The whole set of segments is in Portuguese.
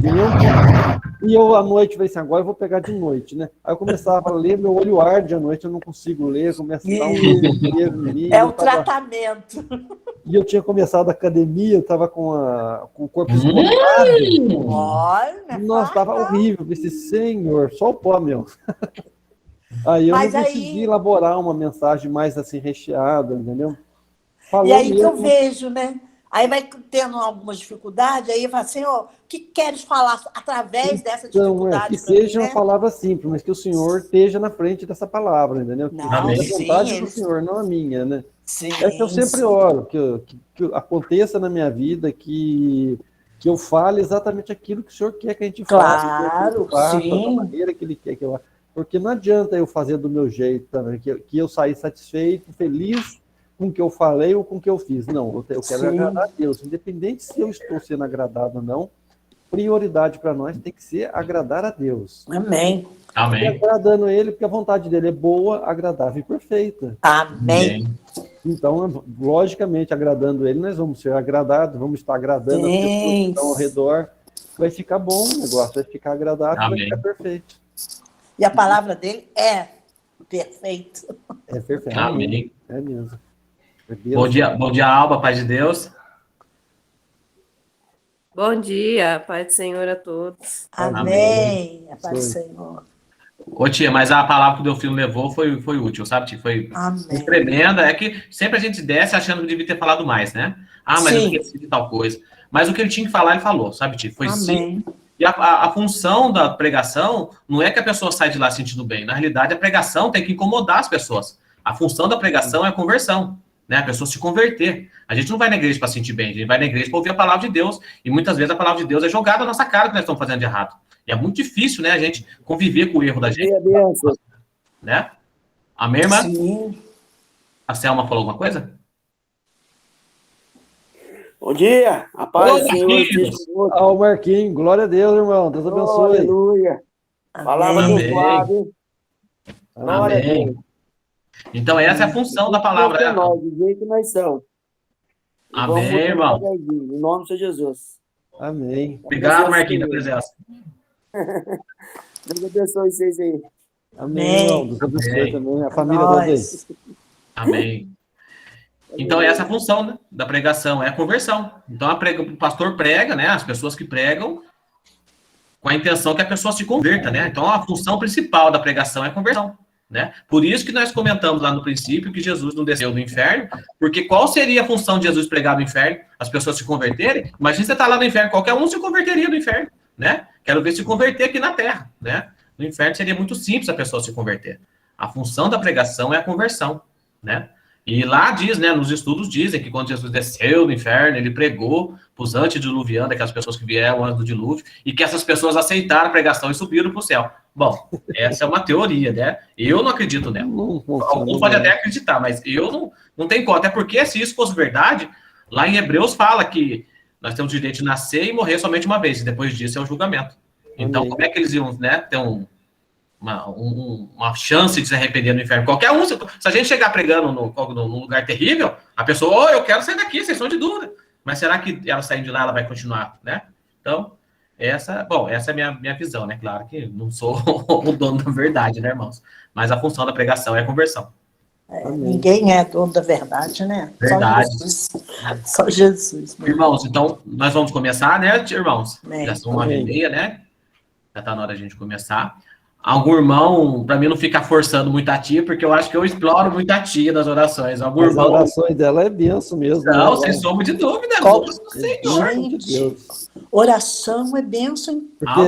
Entendeu? E eu, à noite, falei assim, agora eu vou pegar de noite, né? Aí eu começava a ler, meu olho arde à noite, eu não consigo ler, começa a dar um desespero em mim. É o tratamento. E eu tinha começado a academia, eu estava com o corpo esgotado. Olha, Nossa, estava horrível. Eu pensei, Senhor, só o pó, meu. Aí eu não consegui elaborar uma mensagem mais assim, recheada, entendeu? E aí que eu vejo, né? Aí vai tendo alguma dificuldade, aí fala assim, o que queres falar através dessa dificuldade? Que seja uma palavra simples, mas que o Senhor esteja na frente dessa palavra, entendeu? Que a vontade do Senhor, não a minha, né? Sim, é que eu sempre oro, que aconteça na minha vida, que eu fale exatamente aquilo que o Senhor quer que a gente faça, da maneira que Ele quer que eu faça. Porque não adianta eu fazer do meu jeito também, que eu sair satisfeito, feliz com o que eu falei ou com o que eu fiz. Não, eu quero agradar a Deus. Independente se eu estou sendo agradado ou não, prioridade para nós tem que ser agradar a Deus. Amém. E agradando Ele, porque a vontade dEle é boa, agradável e perfeita. Amém. Então, logicamente, agradando Ele, nós vamos ser agradados, vamos estar agradando as pessoas que estão ao redor. Vai ficar bom o negócio, vai ficar agradável, vai ficar perfeito. E a palavra dele é perfeita. É perfeito. Amém. É mesmo. Bom dia, Alba, paz de Deus. Bom dia, paz do Senhor a todos. Amém. A paz do Senhor. Ô, tia, mas a palavra que o Delfino levou foi útil, sabe, tia? Foi tremenda. É que sempre a gente desce achando que devia ter falado mais, né? Ah, mas eu esqueci de tal coisa. Mas o que ele tinha que falar, ele falou, sabe, tia? Foi sim. E a função da pregação não é que a pessoa sai de lá sentindo bem. Na realidade, a pregação tem que incomodar as pessoas. A função da pregação é a conversão, né? A pessoa se converter. A gente não vai na igreja para sentir bem, a gente vai na igreja para ouvir a palavra de Deus. E muitas vezes a palavra de Deus é jogada na nossa cara que nós estamos fazendo de errado. E é muito difícil, né, a gente conviver com o erro da gente. Né? Amém, irmã? Sim. A Selma falou alguma coisa? Bom dia, a paz do Senhor. Ao Marquinhos, glória a Deus, irmão. Deus abençoe. Aleluia. Palavra abençoada. Glória a Deus. Então, essa é a função da palavra. Nós, do jeito que nós somos. Amém, irmão. Em nome de Jesus. Amém. Obrigado, Marquinhos, da presença. Deus abençoe vocês aí. Amém, irmão. Deus abençoe também. A família toda aí. Amém. Então, essa é a função, né, da pregação, é a conversão. Então, o pastor prega, né, as pessoas que pregam, com a intenção que a pessoa se converta, né? Então, a função principal da pregação é a conversão, né? Por isso que nós comentamos lá no princípio que Jesus não desceu do inferno, porque qual seria a função de Jesus pregar no inferno? As pessoas se converterem? Imagina você estar lá no inferno, qualquer um se converteria no inferno, né? Quero ver se converter aqui na terra, né? No inferno seria muito simples a pessoa se converter. A função da pregação é a conversão, né? E lá diz, né, nos estudos dizem que quando Jesus desceu do inferno, ele pregou para os antediluvianos, aquelas pessoas que vieram antes do dilúvio, e que essas pessoas aceitaram a pregação e subiram para o céu. Bom, essa é uma teoria, né? Eu não acredito nela. Alguns podem até acreditar, mas eu não tenho como. Até porque, se isso fosse verdade, lá em Hebreus fala que nós temos o direito de nascer e morrer somente uma vez, e depois disso é o julgamento. Então, como é que eles iam, né, ter uma chance de se arrepender no inferno? Qualquer um, se a gente chegar pregando num lugar terrível, a pessoa, eu quero sair daqui, vocês estão de dúvida. Mas será que ela saindo de lá, ela vai continuar, né? Então, essa é a minha visão, né? Claro que não sou o dono da verdade, né, irmãos? Mas a função da pregação é a conversão. Ninguém é dono da verdade, né? Verdade. Só Jesus. Irmãos, então, nós vamos começar, né, irmãos? Amém. Já são 9h30, né? Já tá na hora de a gente começar. Algum irmão, para mim não ficar forçando muito a tia, porque eu acho que eu exploro muito a tia nas orações. Algum Mas irmão... as orações dela é benção mesmo. Não, né? sem sombra de dúvida. Gente, oração é benção. Porque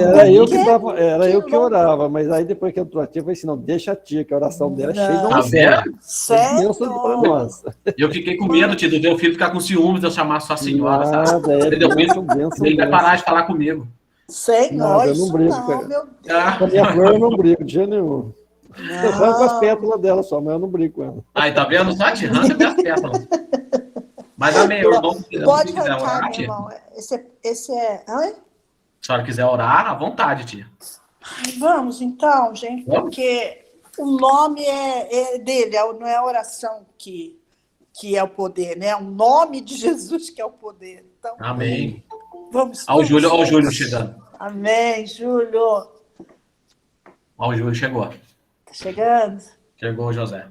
era eu que orava, mas aí depois que entrou a tia, eu falei assim, não, deixa a tia, que a oração dela é cheia de oração. Sério? Para nós. Eu fiquei com medo, tia, do meu filho ficar com ciúmes de eu chamar sua senhora, sabe? Benção, ele vai parar de falar comigo. Senhor, eu não brigo não, meu Deus. Com a minha flor eu não brigo, de jeito nenhum. Eu falo com as pétalas dela só, mas eu não brigo com ela. Aí, tá vendo? Só te arranca minhas pétalas. Mas, amém, irmão, se quiser orar, tia. Irmão. Esse é... Ai? Se a senhora quiser orar, à vontade, tia. Vamos, então, gente, porque o nome é dele, não é a oração que é o poder, né? É o nome de Jesus que é o poder. Então, amém. Vamos. Olha o Júlio chegando. Amém, Júlio. Ó, o Júlio chegou. Tá chegando? Chegou o José.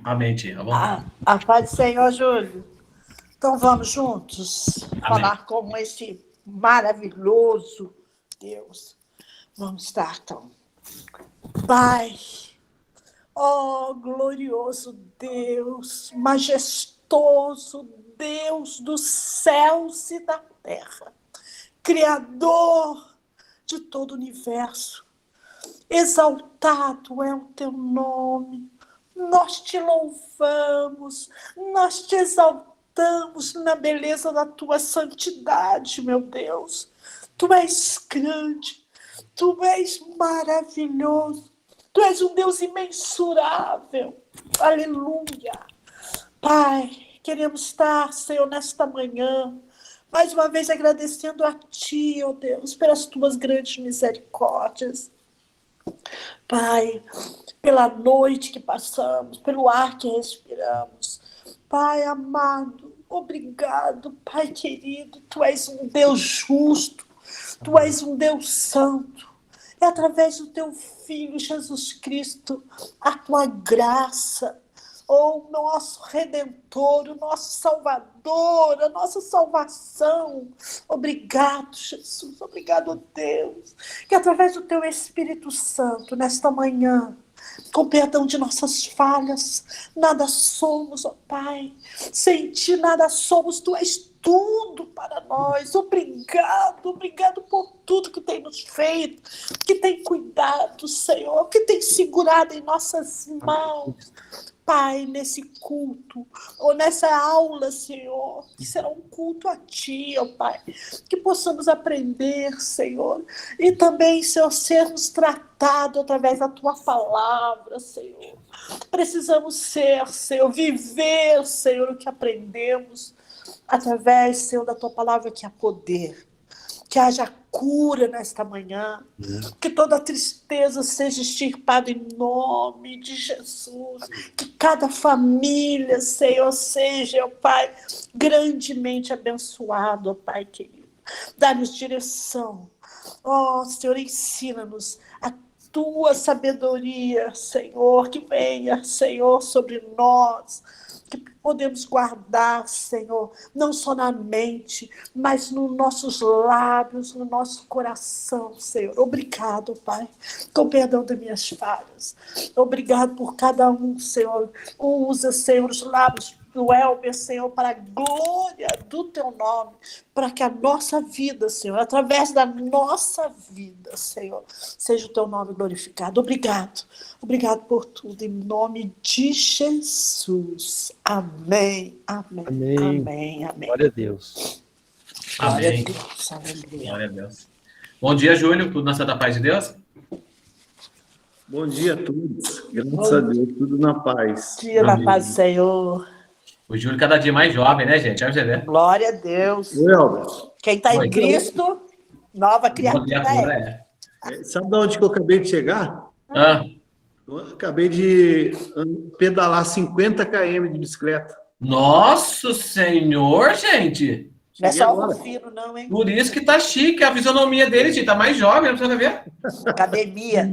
Amém, tia. Vamos. A paz do Senhor, Júlio. Então vamos juntos falar com esse maravilhoso Deus. Vamos estar, então. Pai, ó glorioso Deus, majestoso Deus dos céus e da terra, Criador de todo o universo, exaltado é o teu nome, nós te louvamos, nós te exaltamos na beleza da tua santidade, meu Deus. Tu és grande, tu és maravilhoso, tu és um Deus imensurável. Aleluia. Pai, queremos estar, Senhor, nesta manhã, mais uma vez agradecendo a Ti, ó Deus, pelas Tuas grandes misericórdias. Pai, pela noite que passamos, pelo ar que respiramos. Pai amado, obrigado, Pai querido, Tu és um Deus justo, Tu és um Deus santo. É através do Teu Filho, Jesus Cristo, a Tua graça, o nosso Redentor, o nosso Salvador, a nossa salvação. Obrigado, Jesus, obrigado, Deus, que através do Teu Espírito Santo, nesta manhã, com perdão de nossas falhas, nada somos, ó Pai, sem Ti nada somos, Tu és tudo para nós. Obrigado, obrigado por tudo que tem nos feito, que tem cuidado, Senhor, que tem segurado em nossas mãos. Pai, nesse culto, ou nessa aula, Senhor, que será um culto a Ti, ó Pai, que possamos aprender, Senhor, e também, Senhor, sermos tratados através da Tua palavra, Senhor. Precisamos ser, Senhor, viver, Senhor, o que aprendemos, através, Senhor, da Tua palavra, que há poder, que haja cura nesta manhã, que toda tristeza seja extirpada em nome de Jesus, que cada família, Senhor, seja, ó Pai, grandemente abençoado, ó Pai querido. Dá-nos direção, ó Senhor, ensina-nos a Tua sabedoria, Senhor, que venha, Senhor, sobre nós, que podemos guardar, Senhor, não só na mente, mas nos nossos lábios, no nosso coração, Senhor. Obrigado, Pai, com perdão das minhas falhas. Obrigado por cada um, Senhor. Usa, Senhor, os lábios do Elber, Senhor, para a glória do Teu nome, para que a nossa vida, Senhor, através da nossa vida, Senhor, seja o Teu nome glorificado. Obrigado. Obrigado por tudo, em nome de Jesus. Amém, amém, Amém. amém, amém. Glória a Deus. Glória Amém. a Deus, aleluia. Glória a Deus. Bom dia, Júlio. Tudo na Santa Paz de Deus? Bom dia a todos. Graças a Deus, tudo na paz. Dia na Amém. paz do Senhor. O Júlio cada dia mais jovem, né, gente? Olha pra você ver. Glória a Deus. Oi, Elber. Quem está Oi. em Cristo, nova criatura é. Sabe de onde que eu acabei de chegar? Ah, Eu acabei de pedalar 50 km de bicicleta. nossa Senhor, gente! Não é Cheguei só o agora. Rufino, não, hein? Por isso que tá chique a fisionomia dele, gente. Tá mais jovem, não precisa ver. Academia.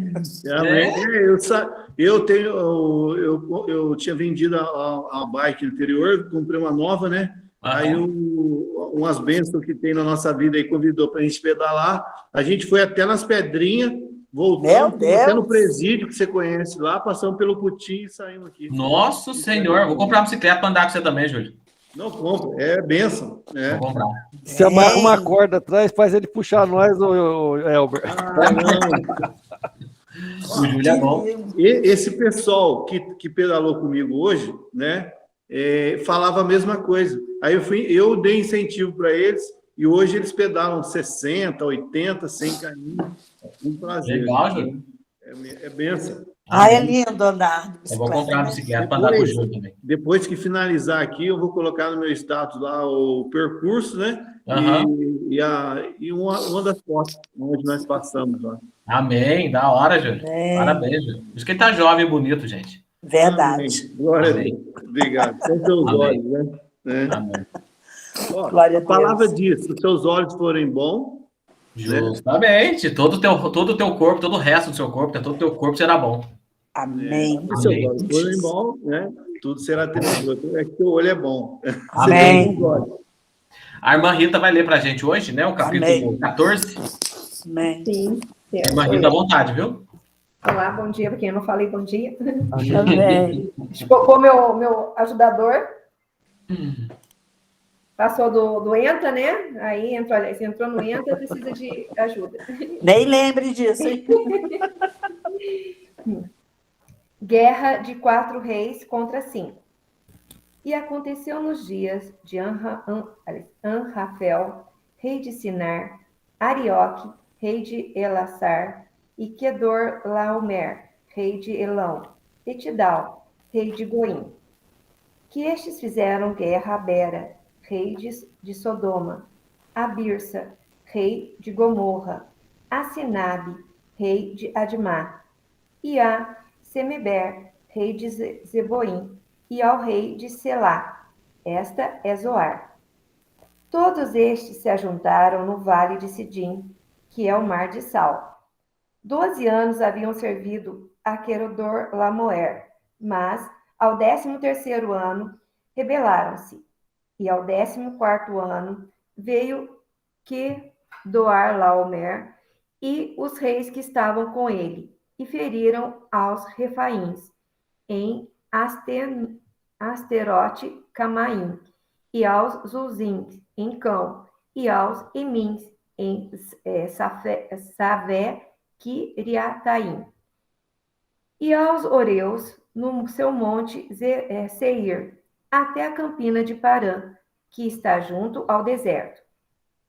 Eu tinha vendido a bike anterior, comprei uma nova, né? Aí umas bênçãos que tem na nossa vida aí convidou para a gente pedalar. A gente foi até nas Pedrinhas, voltamos até no presídio que você conhece lá, passamos pelo Putim e saímos aqui. Nossa Senhor, vou comprar uma bicicleta para andar com você também, Júlio. Não compra, é bênção. É. Vou comprar. Você amarra uma corda atrás, faz ele puxar nós, o Elber. Ah, não. O Júlio é bom. Esse pessoal que pedalou comigo hoje, né, falava a mesma coisa. Aí eu dei incentivo para eles e hoje eles pedalam 60, 80, 100 km. Um prazer. Legal, Júlio. É bênção. É lindo andar de Eu vou bicicleta. comprar uma bicicleta para andar com o Júlio também. Depois que finalizar aqui, eu vou colocar no meu status lá o percurso, né? E uma das fotos onde nós passamos lá. Amém, da hora, Júlio. Parabéns, Júlio. Por isso que ele tá jovem e bonito, gente. Verdade. Amém. Glória Amém. a Deus. Obrigado. São seus Amém. olhos, né? Amém. Ó, Glória a a palavra Deus. diz, se os seus olhos forem bons, Justamente. Todo o teu corpo, todo o resto do seu corpo, todo o teu corpo será bom. Amém. se seus olhos forem bons, né, tudo será tenebroso. É que teu olho é bom. Você Amém. tem bons olhos. A irmã Rita vai ler pra gente hoje, né? O capítulo Amém. 14. Amém. Sim. Irmã Rita, à vontade, viu? Olá, bom dia, porque eu não falei bom dia. Amém. Espocou meu ajudador. Passou do Entra, né? Aí entrou, se entrou no Entra, precisa de ajuda. Nem lembre disso, hein? Guerra de 4 reis contra 5. E aconteceu nos dias de Anrafel, rei de Sinar, Arioque, rei de Elassar, e Quedorlaomer, rei de Elão, e Tidal, rei de Goim, que estes fizeram guerra a Bera, rei de Sodoma, a Birsa, rei de Gomorra, a Sinabe, rei de Admá, e a Semeber, rei de Zeboim, e ao rei de Selá. Esta é Zoar. Todos estes se ajuntaram no vale de Sidim, que é o mar de Sal. 12 anos haviam servido a Quedorlaomer, mas ao 13º ano rebelaram-se, e ao 14º ano veio Quedorlaomer e os reis que estavam com ele, e feriram aos Refaíns em Asterote Camaim, e aos Zuzins em Cão, e aos Emins em Savé Kiriataim, e aos Oreus no seu monte Seir, até a campina de Parã, que está junto ao deserto.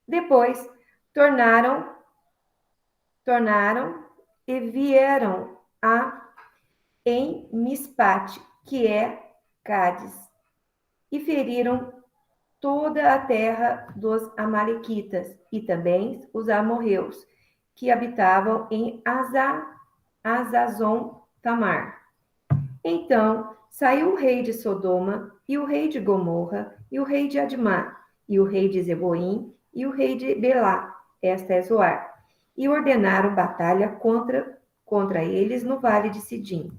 Depois tornaram e vieram em Mispate, que é Cádiz, e feriram toda a terra dos amalequitas e também os amorreus, que habitavam em Azazon Tamar. Então saiu o rei de Sodoma, e o rei de Gomorra, e o rei de Admá, e o rei de Zeboim, e o rei de Belá, esta é Zoar, e ordenaram batalha contra eles no vale de Sidim.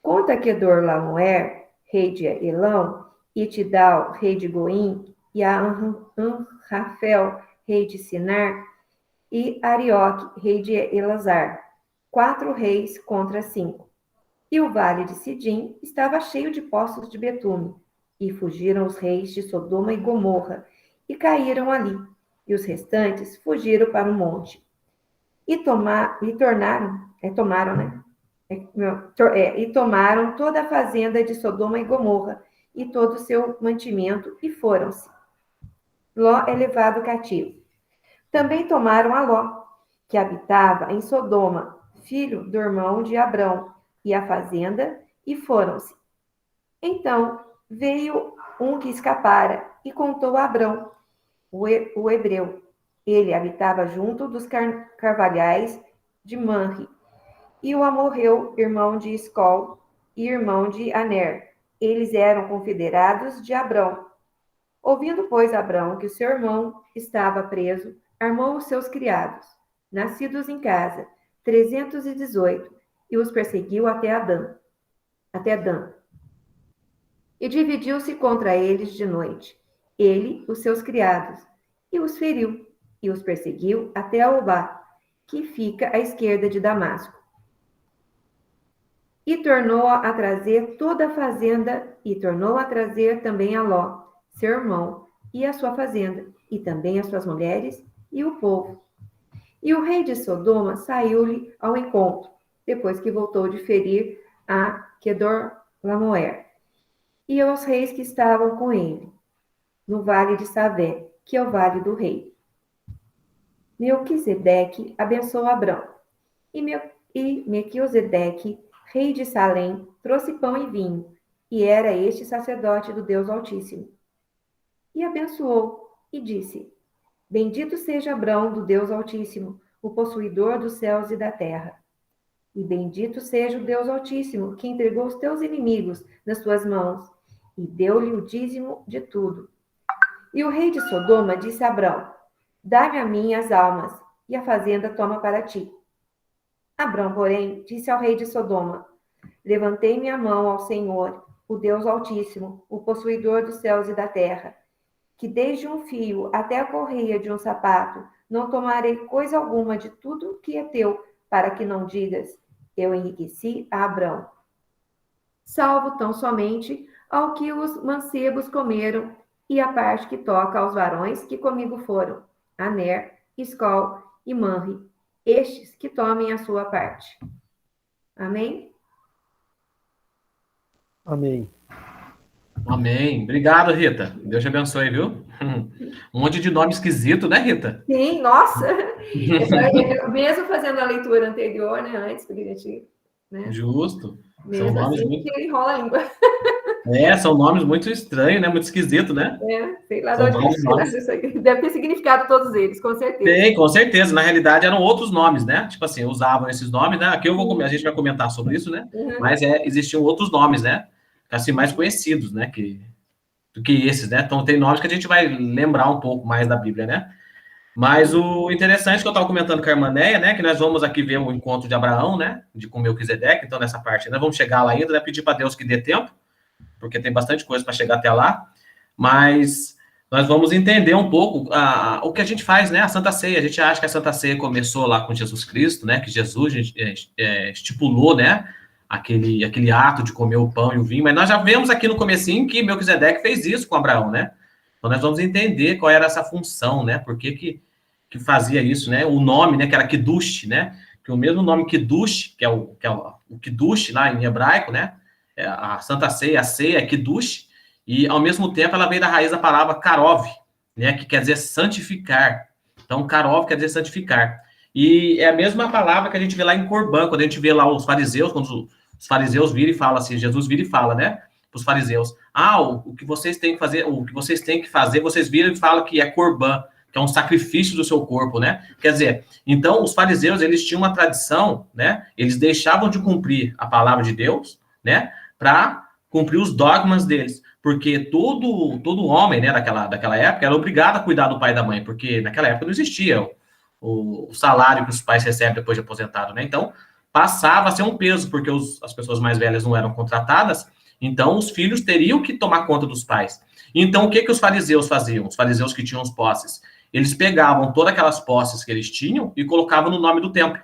Contra Quedorlaomer, rei de Elão, e Tidal, rei de Goim, e a Anrafel, rei de Sinar, e Arioque, rei de Elasar, 4 reis contra 5. E o vale de Sidim estava cheio de poços de betume, e fugiram os reis de Sodoma e Gomorra, e caíram ali, e os restantes fugiram para o monte. E tomaram toda a fazenda de Sodoma e Gomorra, e todo o seu mantimento, e foram-se. Ló é levado cativo. Também tomaram a Ló, que habitava em Sodoma, filho do irmão de Abrão, e a fazenda, e foram-se. Então veio um que escapara, e contou a Abrão, o hebreu. Ele habitava junto dos carvalhais de Manre, e o amorreu, irmão de Escol, e irmão de Aner. Eles eram confederados de Abrão. Ouvindo, pois, Abrão que o seu irmão estava preso, armou os seus criados, nascidos em casa, 318, e os perseguiu até Dan. E dividiu-se contra eles de noite, ele, os seus criados, e os feriu, e os perseguiu até Aobá, que fica à esquerda de Damasco. E tornou a trazer toda a fazenda, e tornou a trazer também a Ló, seu irmão, e a sua fazenda, e também as suas mulheres, e o povo. E o rei de Sodoma saiu-lhe ao encontro, depois que voltou de ferir a Quedorlaomer, e aos reis que estavam com ele, no vale de Savé, que é o vale do rei. Melquisedeque abençoou Abrão, e Melquisedeque, rei de Salém, trouxe pão e vinho, e era este sacerdote do Deus Altíssimo. E abençoou, e disse: Bendito seja Abrão do Deus Altíssimo, o possuidor dos céus e da terra. E bendito seja o Deus Altíssimo, que entregou os teus inimigos nas tuas mãos, e deu-lhe o dízimo de tudo. E o rei de Sodoma disse a Abrão: dá-me a mim as almas, e a fazenda toma para ti. Abrão, porém, disse ao rei de Sodoma: levantei minha mão ao Senhor, o Deus Altíssimo, o possuidor dos céus e da terra, que desde um fio até a correia de um sapato não tomarei coisa alguma de tudo que é teu, para que não digas: eu enriqueci a Abrão, salvo tão somente ao que os mancebos comeram, e a parte que toca aos varões que comigo foram, Aner, Escol e Manre, estes que tomem a sua parte. Amém? Amém. Amém. Obrigado, Rita. Deus te abençoe, viu? Um monte de nome esquisito, né, Rita? Sim, nossa! Mesmo fazendo a leitura anterior, né, antes, porque a gente... Né, Justo. mesmo São nomes assim muito... que enrola a língua. São nomes muito estranhos, né? Muito esquisitos, né? Sei lá de São onde vários nomes. isso aí. Deve ter significado todos eles, com certeza. Tem, com certeza. Na realidade, eram outros nomes, né? Tipo assim, usavam esses nomes, né? Aqui a gente vai comentar sobre isso, né? Uhum. Mas existiam outros nomes, né? Assim, mais conhecidos, né? Do que esses, né? Então, tem nomes que a gente vai lembrar um pouco mais da Bíblia, né? Mas o interessante que eu estava comentando com a irmã Neia, né? Que nós vamos aqui ver o encontro de Abraão, né? Com Melquisedeque. Então, nessa parte, nós vamos chegar lá ainda, né? Pedir para Deus que dê tempo, porque tem bastante coisa para chegar até lá. Mas nós vamos entender um pouco o que a gente faz, né? A Santa Ceia. A gente acha que a Santa Ceia começou lá com Jesus Cristo, né? Que Jesus estipulou, né? Aquele ato de comer o pão e o vinho. Mas nós já vemos aqui no comecinho que Melquisedeque fez isso com Abraão, né? Então nós vamos entender qual era essa função, né? Por que fazia isso, né? O nome, né? Que era Kiddush, né? Que o mesmo nome Kiddush, que é o Kiddush lá em hebraico, né? A Santa Ceia, a ceia é Kiddush, e ao mesmo tempo ela vem da raiz da palavra karov, né, que quer dizer santificar. Então, karov quer dizer santificar. E é a mesma palavra que a gente vê lá em Corban, quando a gente vê lá os fariseus, quando os fariseus viram e falam assim, Jesus vira e fala, né, para os fariseus, o que vocês têm que fazer, vocês viram e falam que é Corban, que é um sacrifício do seu corpo, né? Quer dizer, então os fariseus, eles tinham uma tradição, né, eles deixavam de cumprir a palavra de Deus, né, para cumprir os dogmas deles, porque todo homem, né, daquela época era obrigado a cuidar do pai e da mãe, porque naquela época não existia o salário que os pais recebem depois de aposentado, né, então passava a ser um peso, porque as pessoas mais velhas não eram contratadas, então os filhos teriam que tomar conta dos pais. Então o que os fariseus faziam? Os fariseus que tinham as posses, eles pegavam todas aquelas posses que eles tinham e colocavam no nome do templo.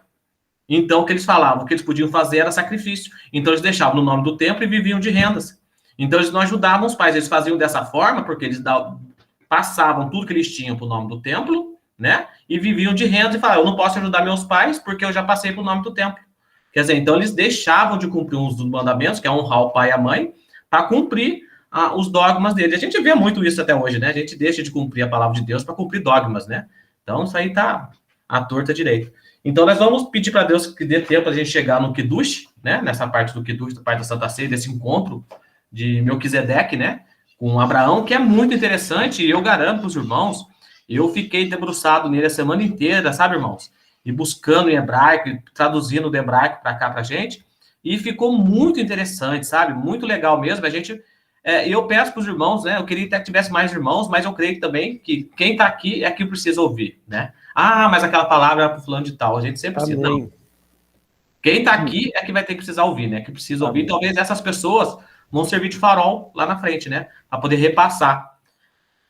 Então, o que eles falavam? O que eles podiam fazer era sacrifício. Então, eles deixavam no nome do templo e viviam de rendas. Então, eles não ajudavam os pais. Eles faziam dessa forma, porque eles passavam tudo que eles tinham para o nome do templo, né? E viviam de rendas e falavam, eu não posso ajudar meus pais porque eu já passei para o nome do templo. Quer dizer, então, eles deixavam de cumprir uns dos mandamentos, que é honrar o pai e a mãe, para cumprir os dogmas deles. A gente vê muito isso até hoje, né? A gente deixa de cumprir a palavra de Deus para cumprir dogmas, né? Então, isso aí tá à torta direito. Então, nós vamos pedir para Deus que dê tempo a gente chegar no Kiddush, né? Nessa parte do Kiddush, da parte da Santa Ceia, desse encontro de Melquisedeque, né? Com Abraão, que é muito interessante, e eu garanto para os irmãos, eu fiquei debruçado nele a semana inteira, sabe, irmãos? E buscando em hebraico, e traduzindo do hebraico para cá para a gente, e ficou muito interessante, sabe? Muito legal mesmo. A gente, eu peço para os irmãos, né? Eu queria até que tivesse mais irmãos, mas eu creio também que quem está aqui é que precisa ouvir, né? Mas aquela palavra era para o fulano de tal. A gente sempre precisa. Não. Quem está aqui é que vai ter que precisar ouvir, né? Que precisa ouvir. Talvez essas pessoas vão servir de farol lá na frente, né? Para poder repassar.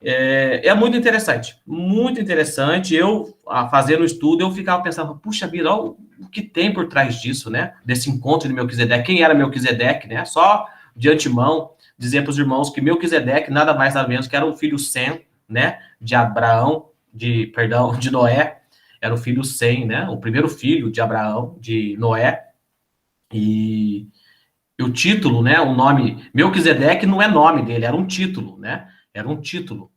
É muito interessante. Muito interessante. Eu, fazendo o estudo, eu ficava pensando, puxa vida, o que tem por trás disso, né? Desse encontro de Melquisedeque. Quem era Melquisedeque, né? Só de antemão, dizer para os irmãos que Melquisedeque nada mais nada menos que era o filho Sem, né? De Abraão, de Noé, era o filho Sem, né? O primeiro filho de Abraão, de Noé. E o título, né? O nome Melquisedeque não é nome dele, era um título, né? Era um título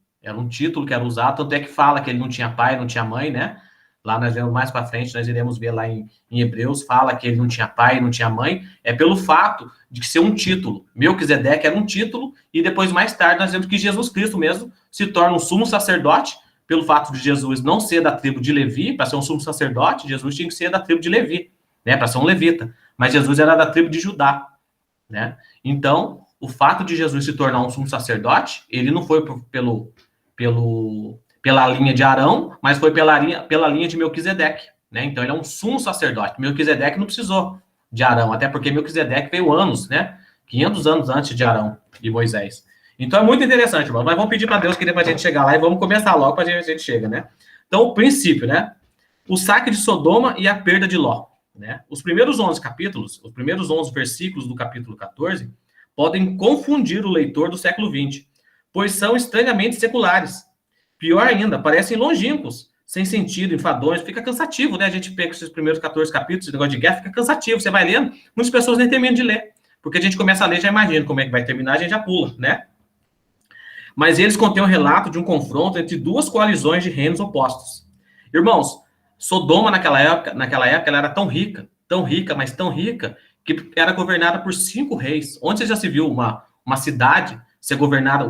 que era usado, tanto é que fala que ele não tinha pai, não tinha mãe, né? Lá nós vemos mais para frente, nós iremos ver lá em Hebreus, fala que ele não tinha pai, não tinha mãe, é pelo fato de ser um título. Melquisedeque era um título, e depois, mais tarde, nós vemos que Jesus Cristo mesmo se torna um sumo sacerdote, pelo fato de Jesus não ser da tribo de Levi, para ser um sumo sacerdote, Jesus tinha que ser da tribo de Levi, né? Para ser um levita. Mas Jesus era da tribo de Judá, né? Então, o fato de Jesus se tornar um sumo sacerdote, ele não foi pela linha de Arão, mas foi pela linha de Melquisedeque, né? Então ele é um sumo sacerdote. Melquisedeque não precisou de Arão, até porque Melquisedeque veio anos, né? 500 anos antes de Arão e Moisés. Então é muito interessante, irmão. Nós vamos pedir para Deus que dê para a gente chegar lá e vamos começar logo para a gente chegar, né? Então, o princípio, né? O saque de Sodoma e a perda de Ló, né? Os primeiros 11 capítulos, os primeiros 11 versículos do capítulo 14, podem confundir o leitor do século XX, pois são estranhamente seculares. Pior ainda, parecem longínquos, sem sentido, enfadonhos, fica cansativo, né? A gente pega esses primeiros 14 capítulos, esse negócio de guerra, fica cansativo. Você vai lendo, muitas pessoas nem terminam de ler, porque a gente começa a ler, já imagina como é que vai terminar, a gente já pula, né? Mas eles contêm um relato de um confronto entre duas coalizões de reinos opostos. Irmãos, Sodoma naquela época ela era tão rica, mas tão rica, que era governada por 5 reis. Onde você já se viu uma cidade ser governada,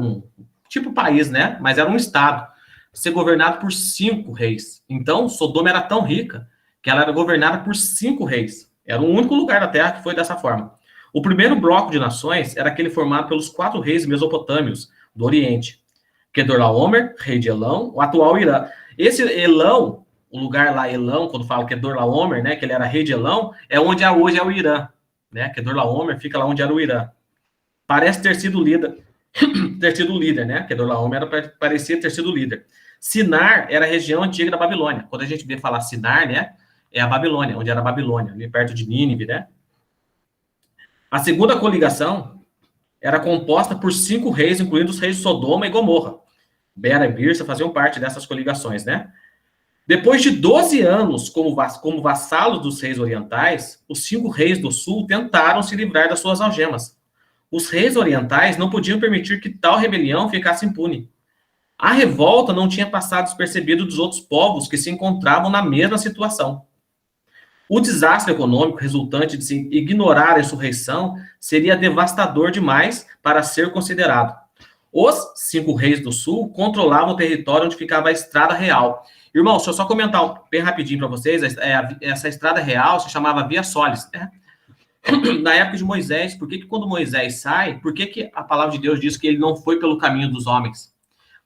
tipo país, né? Mas era um estado, ser governado por 5 reis. Então, Sodoma era tão rica que ela era governada por 5 reis. Era o único lugar da terra que foi dessa forma. O primeiro bloco de nações era aquele formado pelos 4 reis mesopotâmios do Oriente. Kedorlaomer, rei de Elão, o atual Irã. Esse Elão, o lugar lá, Elão, quando fala Kedorlaomer, né, que ele era rei de Elão, é onde hoje é o Irã. Né? Kedorlaomer fica lá onde era o Irã. Parece ter sido líder, né? Kedorlaomer parecia ter sido líder. Sinar era a região antiga da Babilônia. Quando a gente vê falar Sinar, né, é a Babilônia, onde era a Babilônia, ali perto de Nínive, né? A segunda coligação era composta por 5 reis, incluindo os reis de Sodoma e Gomorra. Bera e Birsa faziam parte dessas coligações, né? Depois de 12 anos como vassalos dos reis orientais, os 5 reis do sul tentaram se livrar das suas algemas. Os reis orientais não podiam permitir que tal rebelião ficasse impune. A revolta não tinha passado despercebido dos outros povos que se encontravam na mesma situação. O desastre econômico resultante de se ignorar a insurreição seria devastador demais para ser considerado. Os 5 reis do sul controlavam o território onde ficava a Estrada Real. Irmão, deixa eu só comentar bem rapidinho para vocês. Essa Estrada Real se chamava Via Solis, né? Na época de Moisés. Por que quando Moisés sai, por que a palavra de Deus diz que ele não foi pelo caminho dos homens?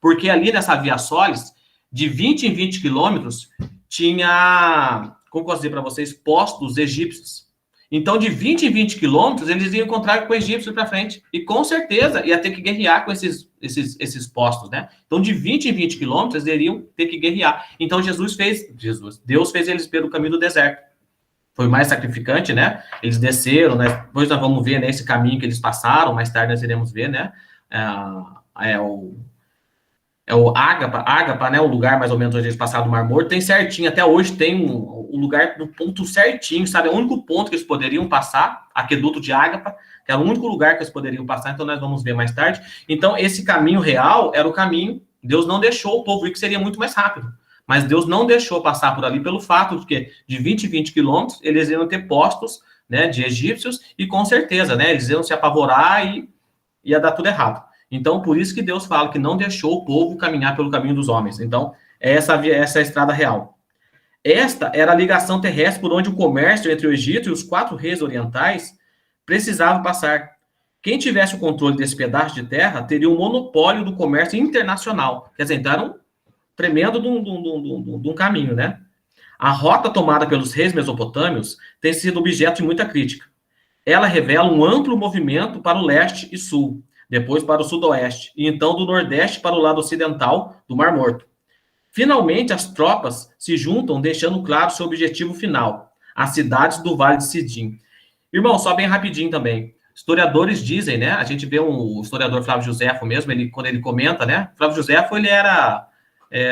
Porque ali nessa Via Solis, de 20 em 20 quilômetros, tinha, como posso dizer para vocês, postos egípcios. Então, de 20 em 20 quilômetros, eles iam encontrar com egípcios para frente. E, com certeza, ia ter que guerrear com esses postos, né? Então, de 20 em 20 quilômetros, eles iriam ter que guerrear. Então, Deus fez eles pelo caminho do deserto. Foi mais sacrificante, né? Eles desceram, né? Depois nós vamos ver, né, esse caminho que eles passaram, mais tarde nós iremos ver, né? É o Ágapa, né? O lugar mais ou menos onde eles passaram do Mar Morto, tem certinho, até hoje tem um lugar do ponto certinho, sabe? É o único ponto que eles poderiam passar, aqueduto de Ágapa, que era o único lugar que eles poderiam passar, então nós vamos ver mais tarde. Então, esse caminho real era o caminho, Deus não deixou o povo ir, que seria muito mais rápido. Mas Deus não deixou passar por ali pelo fato de que de 20 em 20 quilômetros eles iam ter postos, né, de egípcios e com certeza, né, eles iam se apavorar e ia dar tudo errado. Então, por isso que Deus fala que não deixou o povo caminhar pelo caminho dos homens. Então, essa é a estrada real. Esta era a ligação terrestre por onde o comércio entre o Egito e os 4 reis orientais precisava passar. Quem tivesse o controle desse pedaço de terra teria o monopólio do comércio internacional. Quer dizer, então era um tremendo de um caminho, né? A rota tomada pelos reis mesopotâmios tem sido objeto de muita crítica. Ela revela um amplo movimento para o leste e sul, depois para o sudoeste, e então do nordeste para o lado ocidental do Mar Morto. Finalmente, as tropas se juntam, deixando claro seu objetivo final, as cidades do Vale de Sidim. Irmão, só bem rapidinho também. Historiadores dizem, né? A gente vê o historiador Flávio Josefo mesmo, quando ele comenta, né? Flávio Josefo, ele era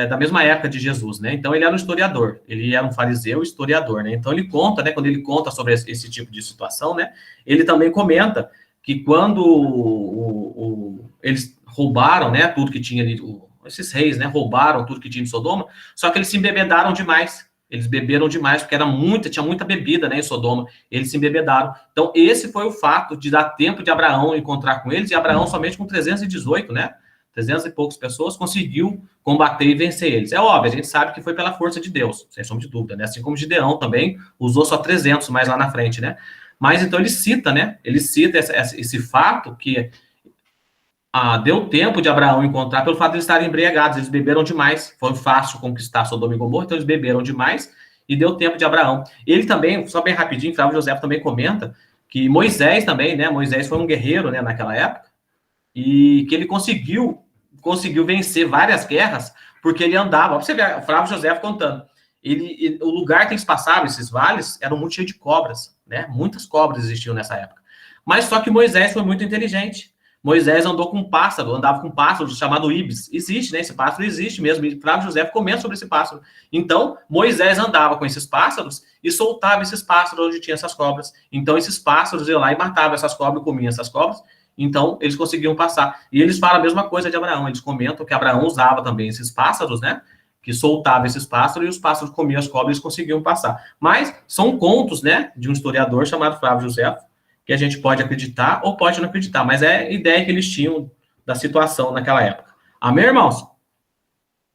da mesma época de Jesus, né? Então, ele era um historiador, ele era um fariseu historiador, né? Então, ele conta, né? Quando ele conta sobre esse tipo de situação, né? Ele também comenta que quando eles roubaram, né? Tudo que tinha ali, esses reis, né? Roubaram tudo que tinha em Sodoma, só que eles se embebedaram demais. Eles beberam demais, porque tinha muita bebida, né, em Sodoma. Eles se embebedaram. Então, esse foi o fato de dar tempo de Abraão encontrar com eles, e Abraão, somente com 318, né? 300 e poucas pessoas, conseguiu combater e vencer eles. É óbvio, a gente sabe que foi pela força de Deus, sem sombra de dúvida, né? Assim como Gideão também usou só 300 mais lá na frente, né? Mas, então, ele cita, né? Ele cita esse fato que deu tempo de Abraão encontrar pelo fato de eles estarem embriagados, eles beberam demais, foi fácil conquistar Sodoma e Gomorra, então eles beberam demais e deu tempo de Abraão. Ele também, só bem rapidinho, Flávio José também comenta que Moisés também, né, Moisés foi um guerreiro, né, naquela época, e que ele conseguiu vencer várias guerras, porque ele andava, você vê, o Flávio José contando, o lugar que eles passavam, esses vales, eram muito cheios de cobras, né, muitas cobras existiam nessa época, mas só que Moisés foi muito inteligente. Moisés andava com um pássaro chamado Ibis. Existe, né? Esse pássaro existe mesmo. E Flávio José comenta sobre esse pássaro. Então, Moisés andava com esses pássaros e soltava esses pássaros onde tinha essas cobras. Então, esses pássaros iam lá e matavam essas cobras, comiam essas cobras. Então, eles conseguiam passar. E eles falam a mesma coisa de Abraão. Eles comentam que Abraão usava também esses pássaros, né? Que soltava esses pássaros e os pássaros comiam as cobras e eles conseguiam passar. Mas são contos, né? De um historiador chamado Flávio José, que a gente pode acreditar ou pode não acreditar, mas é a ideia que eles tinham da situação naquela época. Amém, irmãos?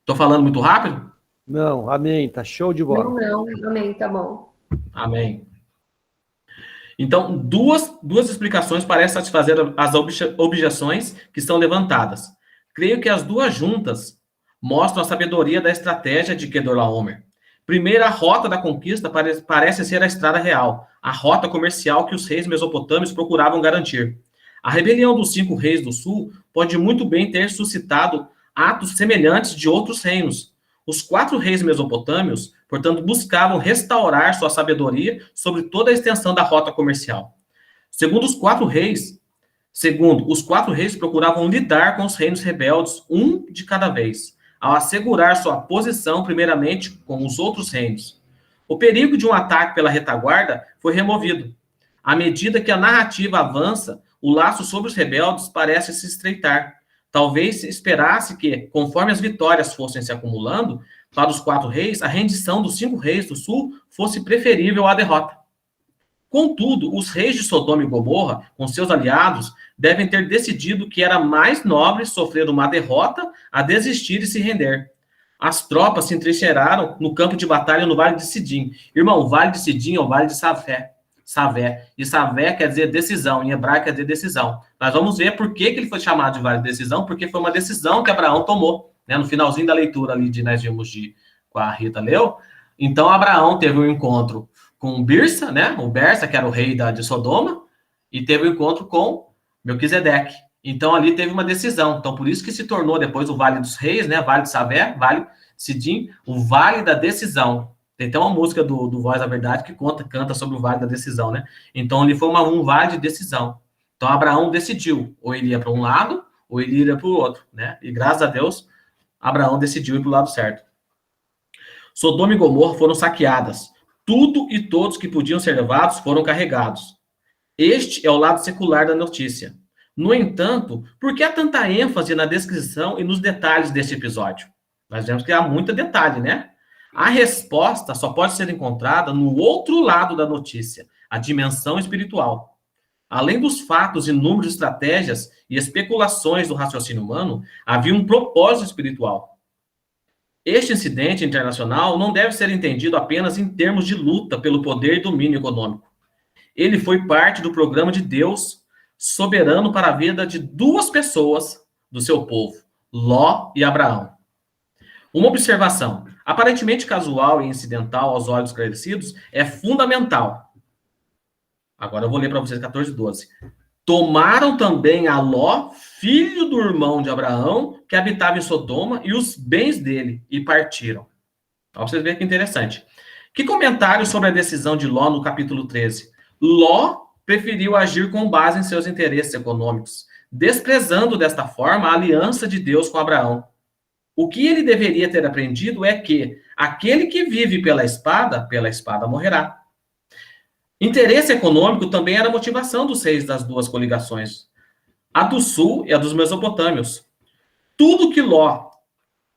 Estou falando muito rápido? Não, amém, tá show de bola. Não, amém, tá bom. Amém. Então, duas explicações parecem satisfazer as objeções que são levantadas. Creio que as duas juntas mostram a sabedoria da estratégia de Kedorlaomer. Primeiro, a rota da conquista parece ser a estrada real, a rota comercial que os reis mesopotâmios procuravam garantir. A rebelião dos 5 reis do sul pode muito bem ter suscitado atos semelhantes de outros reinos. Os 4 reis mesopotâmios, portanto, buscavam restaurar sua sabedoria sobre toda a extensão da rota comercial. Segundo, os 4 reis procuravam lidar com os reinos rebeldes, um de cada vez, ao assegurar sua posição, primeiramente, com os outros reinos. O perigo de um ataque pela retaguarda foi removido. À medida que a narrativa avança, o laço sobre os rebeldes parece se estreitar. Talvez se esperasse que, conforme as vitórias fossem se acumulando, para os 4 reis, a rendição dos 5 reis do sul fosse preferível à derrota. Contudo, os reis de Sodoma e Gomorra, com seus aliados, devem ter decidido que era mais nobre sofrer uma derrota a desistir e se render. As tropas se entrincheiraram no campo de batalha no Vale de Sidim. Irmão, o Vale de Sidim é o Vale de Savé. E Savé quer dizer decisão, em hebraico quer dizer decisão. Nós vamos ver por que ele foi chamado de Vale de Decisão, porque foi uma decisão que Abraão tomou, né? No finalzinho da leitura ali nós vimos com a Rita leu. Então, Abraão teve um encontro com Birsa, né? O Bersa, que era o rei de Sodoma, e teve um encontro com Melquisedeque. Então, ali teve uma decisão. Então, por isso que se tornou depois o Vale dos Reis, né? Vale de Savé, Vale de Sidim, o Vale da Decisão. Tem até uma música do Voz da Verdade que canta sobre o Vale da Decisão, né? Então, ali foi um vale de decisão. Então, Abraão decidiu, ou ele ia para um lado, ou ele iria para o outro, né? E, graças a Deus, Abraão decidiu ir para o lado certo. Sodoma e Gomorra foram saqueadas. Tudo e todos que podiam ser levados foram carregados. Este é o lado secular da notícia. No entanto, por que há tanta ênfase na descrição e nos detalhes deste episódio? Nós vemos que há muito detalhe, né? A resposta só pode ser encontrada no outro lado da notícia, a dimensão espiritual. Além dos fatos e números de estratégias e especulações do raciocínio humano, havia um propósito espiritual. Este incidente internacional não deve ser entendido apenas em termos de luta pelo poder e domínio econômico. Ele foi parte do programa de Deus soberano para a vida de 2 pessoas do seu povo, Ló e Abraão. Uma observação, aparentemente casual e incidental aos olhos esclarecidos, é fundamental. Agora eu vou ler para vocês 14:12. Tomaram também a Ló, filho do irmão de Abraão, que habitava em Sodoma, e os bens dele, e partiram. Para vocês verem que interessante. Que comentário sobre a decisão de Ló no capítulo 13? Ló preferiu agir com base em seus interesses econômicos, desprezando desta forma a aliança de Deus com Abraão. O que ele deveria ter aprendido é que aquele que vive pela espada morrerá. Interesse econômico também era a motivação dos reis das 2 coligações, a do sul e a dos mesopotâmios. Tudo que Ló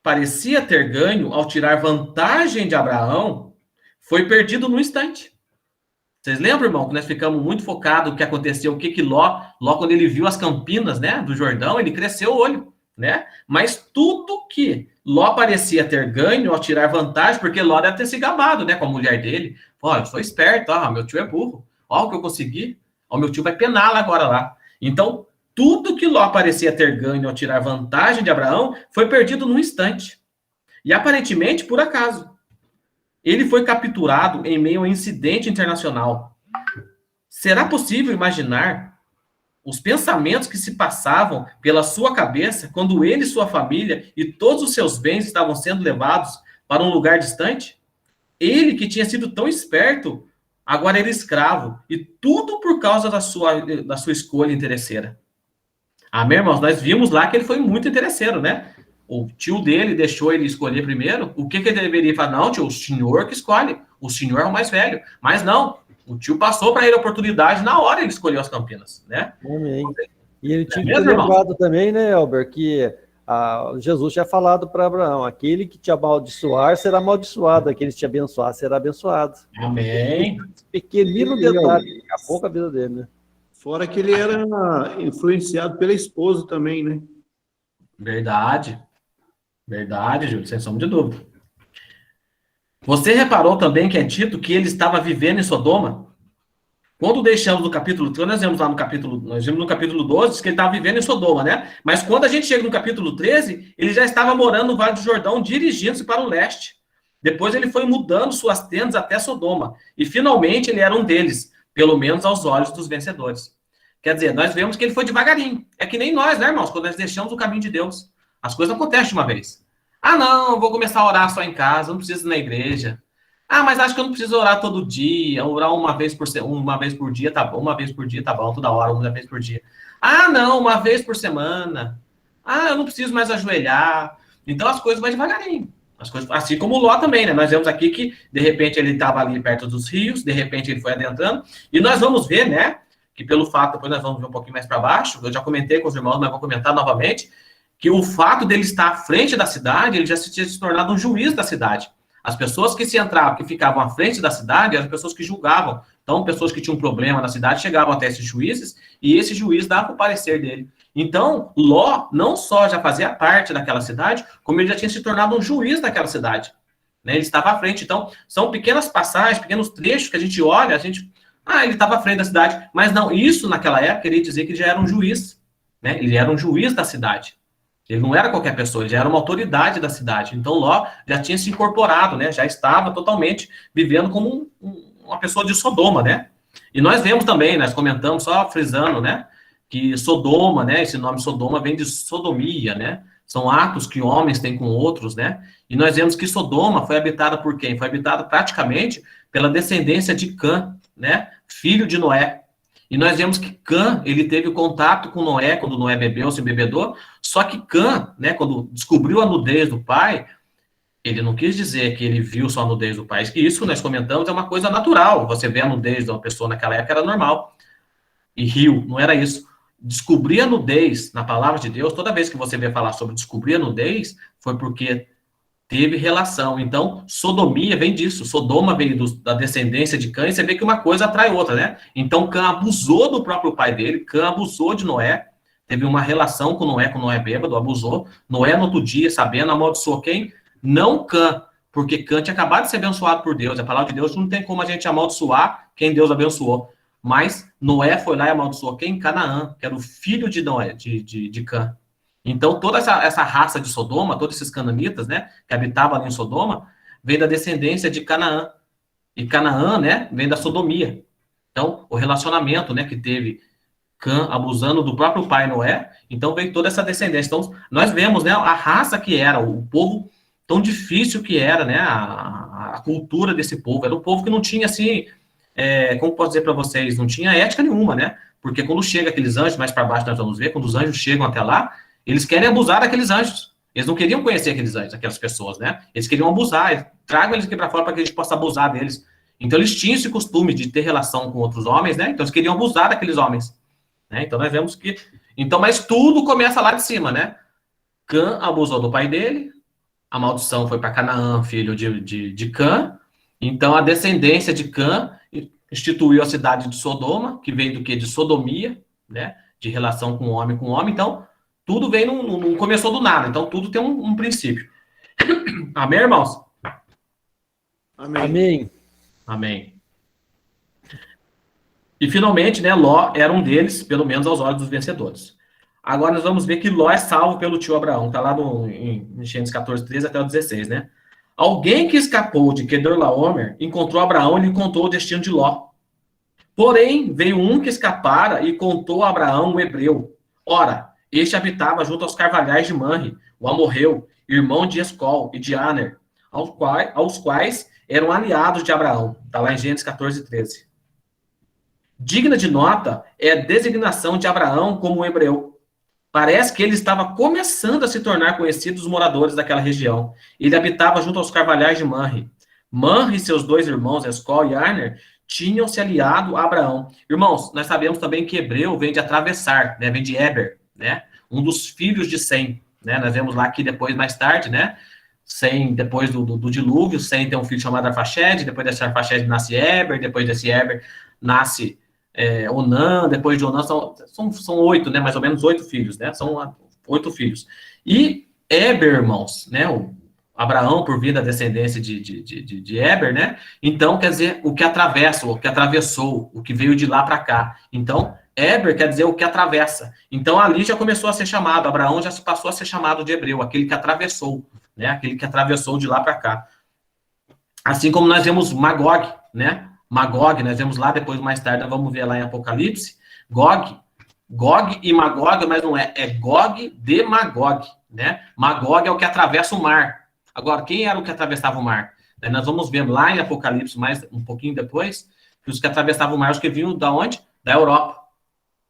parecia ter ganho ao tirar vantagem de Abraão foi perdido no instante. Vocês lembram, irmão, que nós ficamos muito focados no que aconteceu, que Ló, quando ele viu as campinas, né, do Jordão, ele cresceu o olho, né? Mas tudo que Ló parecia ter ganho ao tirar vantagem, porque Ló deve ter se gabado, né, com a mulher dele. Ó, eu sou esperto, ó, meu tio é burro, ó o que eu consegui, ó, meu tio vai pená-la agora lá. Então, tudo que Ló parecia ter ganho ao tirar vantagem de Abraão foi perdido num instante. E aparentemente por acaso. Ele foi capturado em meio a um incidente internacional. Será possível imaginar os pensamentos que se passavam pela sua cabeça quando ele e sua família e todos os seus bens estavam sendo levados para um lugar distante? Ele que tinha sido tão esperto, agora era escravo. E tudo por causa da sua escolha interesseira. Amém, irmãos? Nós vimos lá que ele foi muito interesseiro, né? O tio dele deixou ele escolher primeiro. O que ele deveria falar? Não, tio, o senhor que escolhe. O senhor é o mais velho. Mas não, o tio passou para ele a oportunidade na hora ele escolheu as Campinas, né? Amém. E ele tinha que ter lembrado também, né, Elber, que Jesus tinha falado para Abraão, aquele que te amaldiçoar será amaldiçoado, aquele que te abençoar será abençoado. Amém. Pequenino detalhe, daqui a pouco a vida dele, né? Fora que ele era influenciado pela esposa também, né? Verdade, Júlio, sem sombra de dúvida. Você reparou também que é dito que ele estava vivendo em Sodoma? Quando deixamos no capítulo, quando nós vimos lá no capítulo, nós vimos no capítulo 12, diz que ele estava vivendo em Sodoma, né? Mas quando a gente chega no capítulo 13, ele já estava morando no Vale do Jordão, dirigindo-se para o leste. Depois ele foi mudando suas tendas até Sodoma. E finalmente ele era um deles, pelo menos aos olhos dos vencedores. Quer dizer, nós vemos que ele foi devagarinho. É que nem nós, né, irmãos? Quando nós deixamos o caminho de Deus, as coisas acontecem de uma vez. Ah, não, vou começar a orar só em casa, não preciso ir na igreja. Ah, mas acho que eu não preciso orar todo dia, orar uma vez por dia, tá bom, uma vez por dia, tá bom, toda hora, uma vez por dia. Ah, não, uma vez por semana. Ah, eu não preciso mais ajoelhar. Então as coisas vão devagarinho. As coisas, assim como o Ló também, né? Nós vemos aqui que, de repente, ele estava ali perto dos rios, de repente ele foi adentrando, e nós vamos ver, né, que pelo fato, depois nós vamos ver um pouquinho mais para baixo, eu já comentei com os irmãos, mas vou comentar novamente, que o fato dele estar à frente da cidade, ele já se tinha se tornado um juiz da cidade. As pessoas que se entravam, que ficavam à frente da cidade, eram pessoas que julgavam. Então, pessoas que tinham um problema na cidade chegavam até esses juízes, e esse juiz dava o parecer dele. Então, Ló não só já fazia parte daquela cidade, como ele já tinha se tornado um juiz daquela cidade. Né? Ele estava à frente. Então, são pequenas passagens, pequenos trechos que a gente olha, ele estava à frente da cidade. Mas não, isso naquela época, ele ia dizer que ele já era um juiz. Né? Ele era um juiz da cidade. Ele não era qualquer pessoa, ele já era uma autoridade da cidade. Então, Ló já tinha se incorporado, né? Já estava totalmente vivendo como uma pessoa de Sodoma, né? E nós vemos também, nós comentamos, só frisando, né? Que Sodoma, né? Esse nome Sodoma vem de sodomia, né? São atos que homens têm com outros, né? E nós vemos que Sodoma foi habitada por quem? Foi habitada praticamente pela descendência de Cã, né? Filho de Noé. E nós vemos que Cã, ele teve contato com Noé, quando Noé bebeu, se embebedou, só que Cã, né, quando descobriu a nudez do pai, ele não quis dizer que ele viu só a nudez do pai, que isso nós comentamos é uma coisa natural, você vê a nudez de uma pessoa naquela época, era normal, e riu, não era isso. Descobrir a nudez, na palavra de Deus, toda vez que você vê falar sobre descobrir a nudez, foi porque teve relação. Então, sodomia vem disso. Sodoma veio da descendência de Cã, e você vê que uma coisa atrai outra, né? Então, Cã abusou do próprio pai dele, Cã abusou de Noé, teve uma relação com Noé bêbado, abusou. Noé, no outro dia, sabendo, amaldiçoou quem? Não Cã, porque Cã tinha acabado de ser abençoado por Deus. A palavra de Deus não tem como a gente amaldiçoar quem Deus abençoou. Mas Noé foi lá e amaldiçoou quem? Canaã, que era o filho de Noé, de Cã. Então, toda essa raça de Sodoma, todos esses cananitas, né, que habitavam ali em Sodoma, vem da descendência de Canaã. E Canaã, né, vem da sodomia. Então, o relacionamento, né, que teve Cã abusando do próprio pai Noé, então veio toda essa descendência. Então, nós vemos, né, a raça que era, o povo tão difícil que era, né, a cultura desse povo. Era um povo que não tinha, assim, como posso dizer para vocês, não tinha ética nenhuma, né? Porque quando chega aqueles anjos, mais para baixo nós vamos ver, quando os anjos chegam até lá, eles querem abusar daqueles anjos. Eles não queriam conhecer aqueles anjos, aquelas pessoas, né? Eles queriam abusar, tragam eles aqui para fora para que a gente possa abusar deles. Então, eles tinham esse costume de ter relação com outros homens, né? Então, eles queriam abusar daqueles homens. Né? Então, nós vemos que... Então, mas tudo começa lá de cima, né? Cã abusou do pai dele, a maldição foi para Canaã, filho de Cã. Então, a descendência de Cã instituiu a cidade de Sodoma, que veio do quê? De sodomia, né? De relação com homem. Então, tudo veio, não começou do nada. Então, tudo tem um princípio. Amém, irmãos? Amém. Amém. Amém. E, finalmente, né, Ló era um deles, pelo menos aos olhos dos vencedores. Agora nós vamos ver que Ló é salvo pelo tio Abraão. Está lá em Gênesis 14, 13 até o 16, né? Alguém que escapou de Kedorlaomer encontrou Abraão e lhe contou o destino de Ló. Porém, veio um que escapara e contou a Abraão, o hebreu. Ora, este habitava junto aos carvalhais de Manre, o amorreu, irmão de Escol e de Aner, aos quais eram aliados de Abraão. Está lá em Gênesis 14, 13. Digna de nota é a designação de Abraão como hebreu. Parece que ele estava começando a se tornar conhecido dos moradores daquela região. Ele habitava junto aos carvalhais de Manre. Manre e seus 2 irmãos, Escol e Aner, tinham se aliado a Abraão. Irmãos, nós sabemos também que hebreu vem de atravessar, né? Vem de Eber, né? Um dos filhos de Sem, né? Nós vemos lá que depois, mais tarde, né? Sem, depois do dilúvio, Sem tem um filho chamado Arfaxede, depois desse Arfaxede nasce Eber, depois desse Eber nasce Onã, depois de Onã são 8, né? Mais ou menos 8 filhos, né? São 8 filhos. E Eber, irmãos, né? Abraão, por vir da descendência de Eber, né? Então, quer dizer, o que atravessa, o que atravessou, o que veio de lá para cá. Então, Eber quer dizer o que atravessa. Então, ali já começou a ser chamado, Abraão já passou a ser chamado de hebreu, aquele que atravessou, né? Aquele que atravessou de lá para cá. Assim como nós vemos Magog, né? Magog, nós vemos lá, depois mais tarde, nós vamos ver lá em Apocalipse, Gog e Magog, mas não é Gog de Magog, né? Magog é o que atravessa o mar. Agora, quem era o que atravessava o mar? Daí nós vamos ver lá em Apocalipse, mais um pouquinho depois, que os que atravessavam o mar, os que vinham da onde? Da Europa.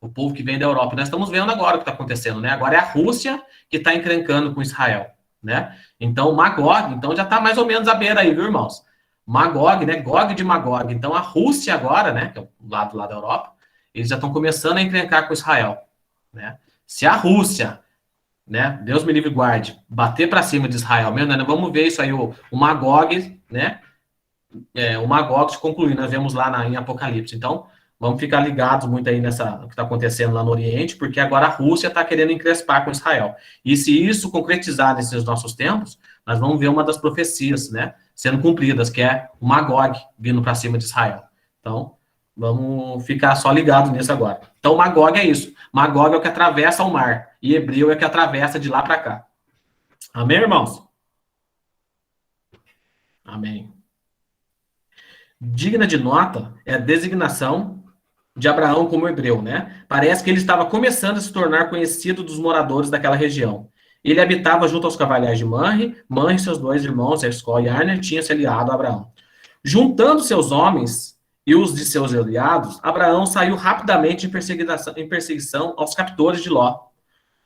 O povo que vem da Europa. Nós estamos vendo agora o que está acontecendo, né? Agora é a Rússia que está encrencando com Israel, né? Então, Magog, então já está mais ou menos à beira aí, viu, irmãos? Magog, né? Gog de Magog. Então, a Rússia agora, né? Que é o lado lá da Europa, eles já estão começando a encrencar com Israel, né? Se a Rússia, né? Deus me livre e guarde, bater para cima de Israel, mesmo, né? Vamos ver isso aí, o Magog, né? O Magog se concluir, nós vemos lá em Apocalipse. Então, vamos ficar ligados muito aí no que está acontecendo lá no Oriente, porque agora a Rússia está querendo encrespar com Israel. E se isso concretizar nesses nossos tempos, nós vamos ver uma das profecias, né? Sendo cumpridas, que é o Magog vindo para cima de Israel. Então, vamos ficar só ligados nisso agora. Então, Magog é isso. Magog é o que atravessa o mar. E hebreu é o que atravessa de lá para cá. Amém, irmãos? Amém. Digna de nota é a designação de Abraão como hebreu, né? Parece que ele estava começando a se tornar conhecido dos moradores daquela região. Ele habitava junto aos carvalhais de Manre e seus 2 irmãos, Escol e Aner, tinham se aliado a Abraão. Juntando seus homens e os de seus aliados, Abraão saiu rapidamente em perseguição aos captores de Ló.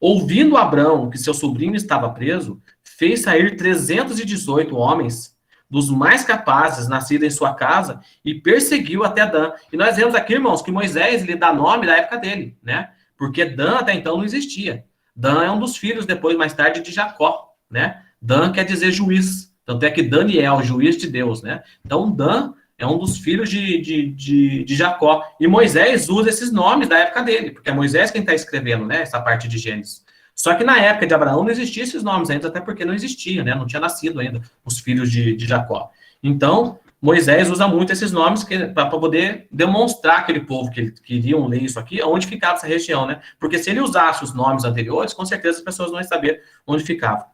Ouvindo Abraão que seu sobrinho estava preso, fez sair 318 homens, dos mais capazes, nascidos em sua casa, e perseguiu até Dan. E nós vemos aqui, irmãos, que Moisés lhe dá nome da época dele, né? Porque Dan até então não existia. Dan é um dos filhos, depois, mais tarde, de Jacó, né? Dan quer dizer juiz. Tanto é que Daniel, juiz de Deus, né? Então, Dan é um dos filhos de Jacó. E Moisés usa esses nomes da época dele, porque é Moisés quem está escrevendo, né? Essa parte de Gênesis. Só que na época de Abraão não existiam esses nomes ainda, até porque não existia, né? Não tinha nascido ainda os filhos de Jacó. Então, Moisés usa muito esses nomes para poder demonstrar aquele povo que queriam ler isso aqui, onde ficava essa região, né? Porque se ele usasse os nomes anteriores, com certeza as pessoas não iam saber onde ficava.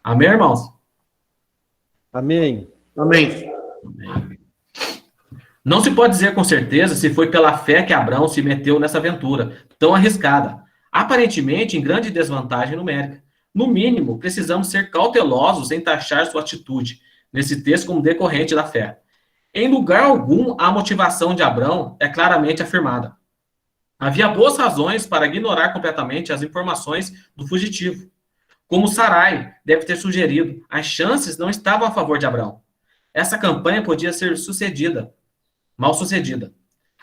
Amém, irmãos? Amém. Amém. Amém. Não se pode dizer com certeza se foi pela fé que Abraão se meteu nessa aventura tão arriscada, aparentemente em grande desvantagem numérica. No mínimo, precisamos ser cautelosos em taxar sua atitude nesse texto como decorrente da fé. Em lugar algum, a motivação de Abraão é claramente afirmada. Havia boas razões para ignorar completamente as informações do fugitivo. Como Sarai deve ter sugerido, as chances não estavam a favor de Abraão. Essa campanha podia ser mal sucedida.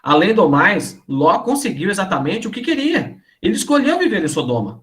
Além do mais, Ló conseguiu exatamente o que queria. Ele escolheu viver em Sodoma.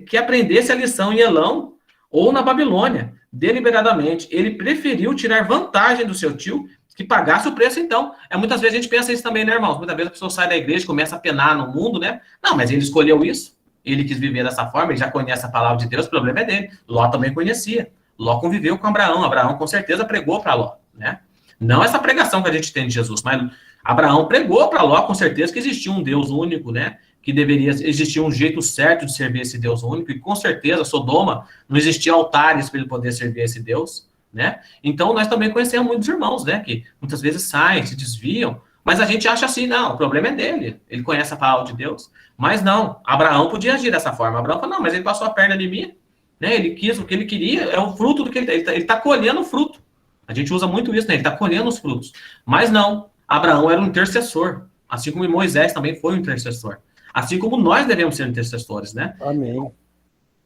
Que aprendesse a lição em Elão ou na Babilônia. Deliberadamente, ele preferiu tirar vantagem do seu tio que pagasse o preço, então. Muitas vezes a gente pensa isso também, né, irmãos? Muitas vezes a pessoa sai da igreja e começa a penar no mundo, né? Não, mas ele escolheu isso. Ele quis viver dessa forma, ele já conhece a palavra de Deus, o problema é dele. Ló também conhecia. Ló conviveu com Abraão. Abraão, com certeza, pregou para Ló, né? Não essa pregação que a gente tem de Jesus, mas Abraão pregou para Ló, com certeza, que existia um Deus único, né? que deveria existir um jeito certo de servir esse Deus único, e com certeza Sodoma não existia altares para ele poder servir esse Deus, né? Então nós também conhecemos muitos irmãos, né, que muitas vezes saem, se desviam, mas a gente acha assim, não, o problema é dele, ele conhece a palavra de Deus. Mas não, Abraão podia agir dessa forma. Abraão falou, não, mas ele passou a perna de mim, né? Ele quis o que ele queria, é o fruto do que ele está colhendo o fruto. A gente usa muito isso, né? Ele está colhendo os frutos. Mas não, Abraão era um intercessor, assim como Moisés também foi um intercessor. Assim como nós devemos ser intercessores, né? Amém.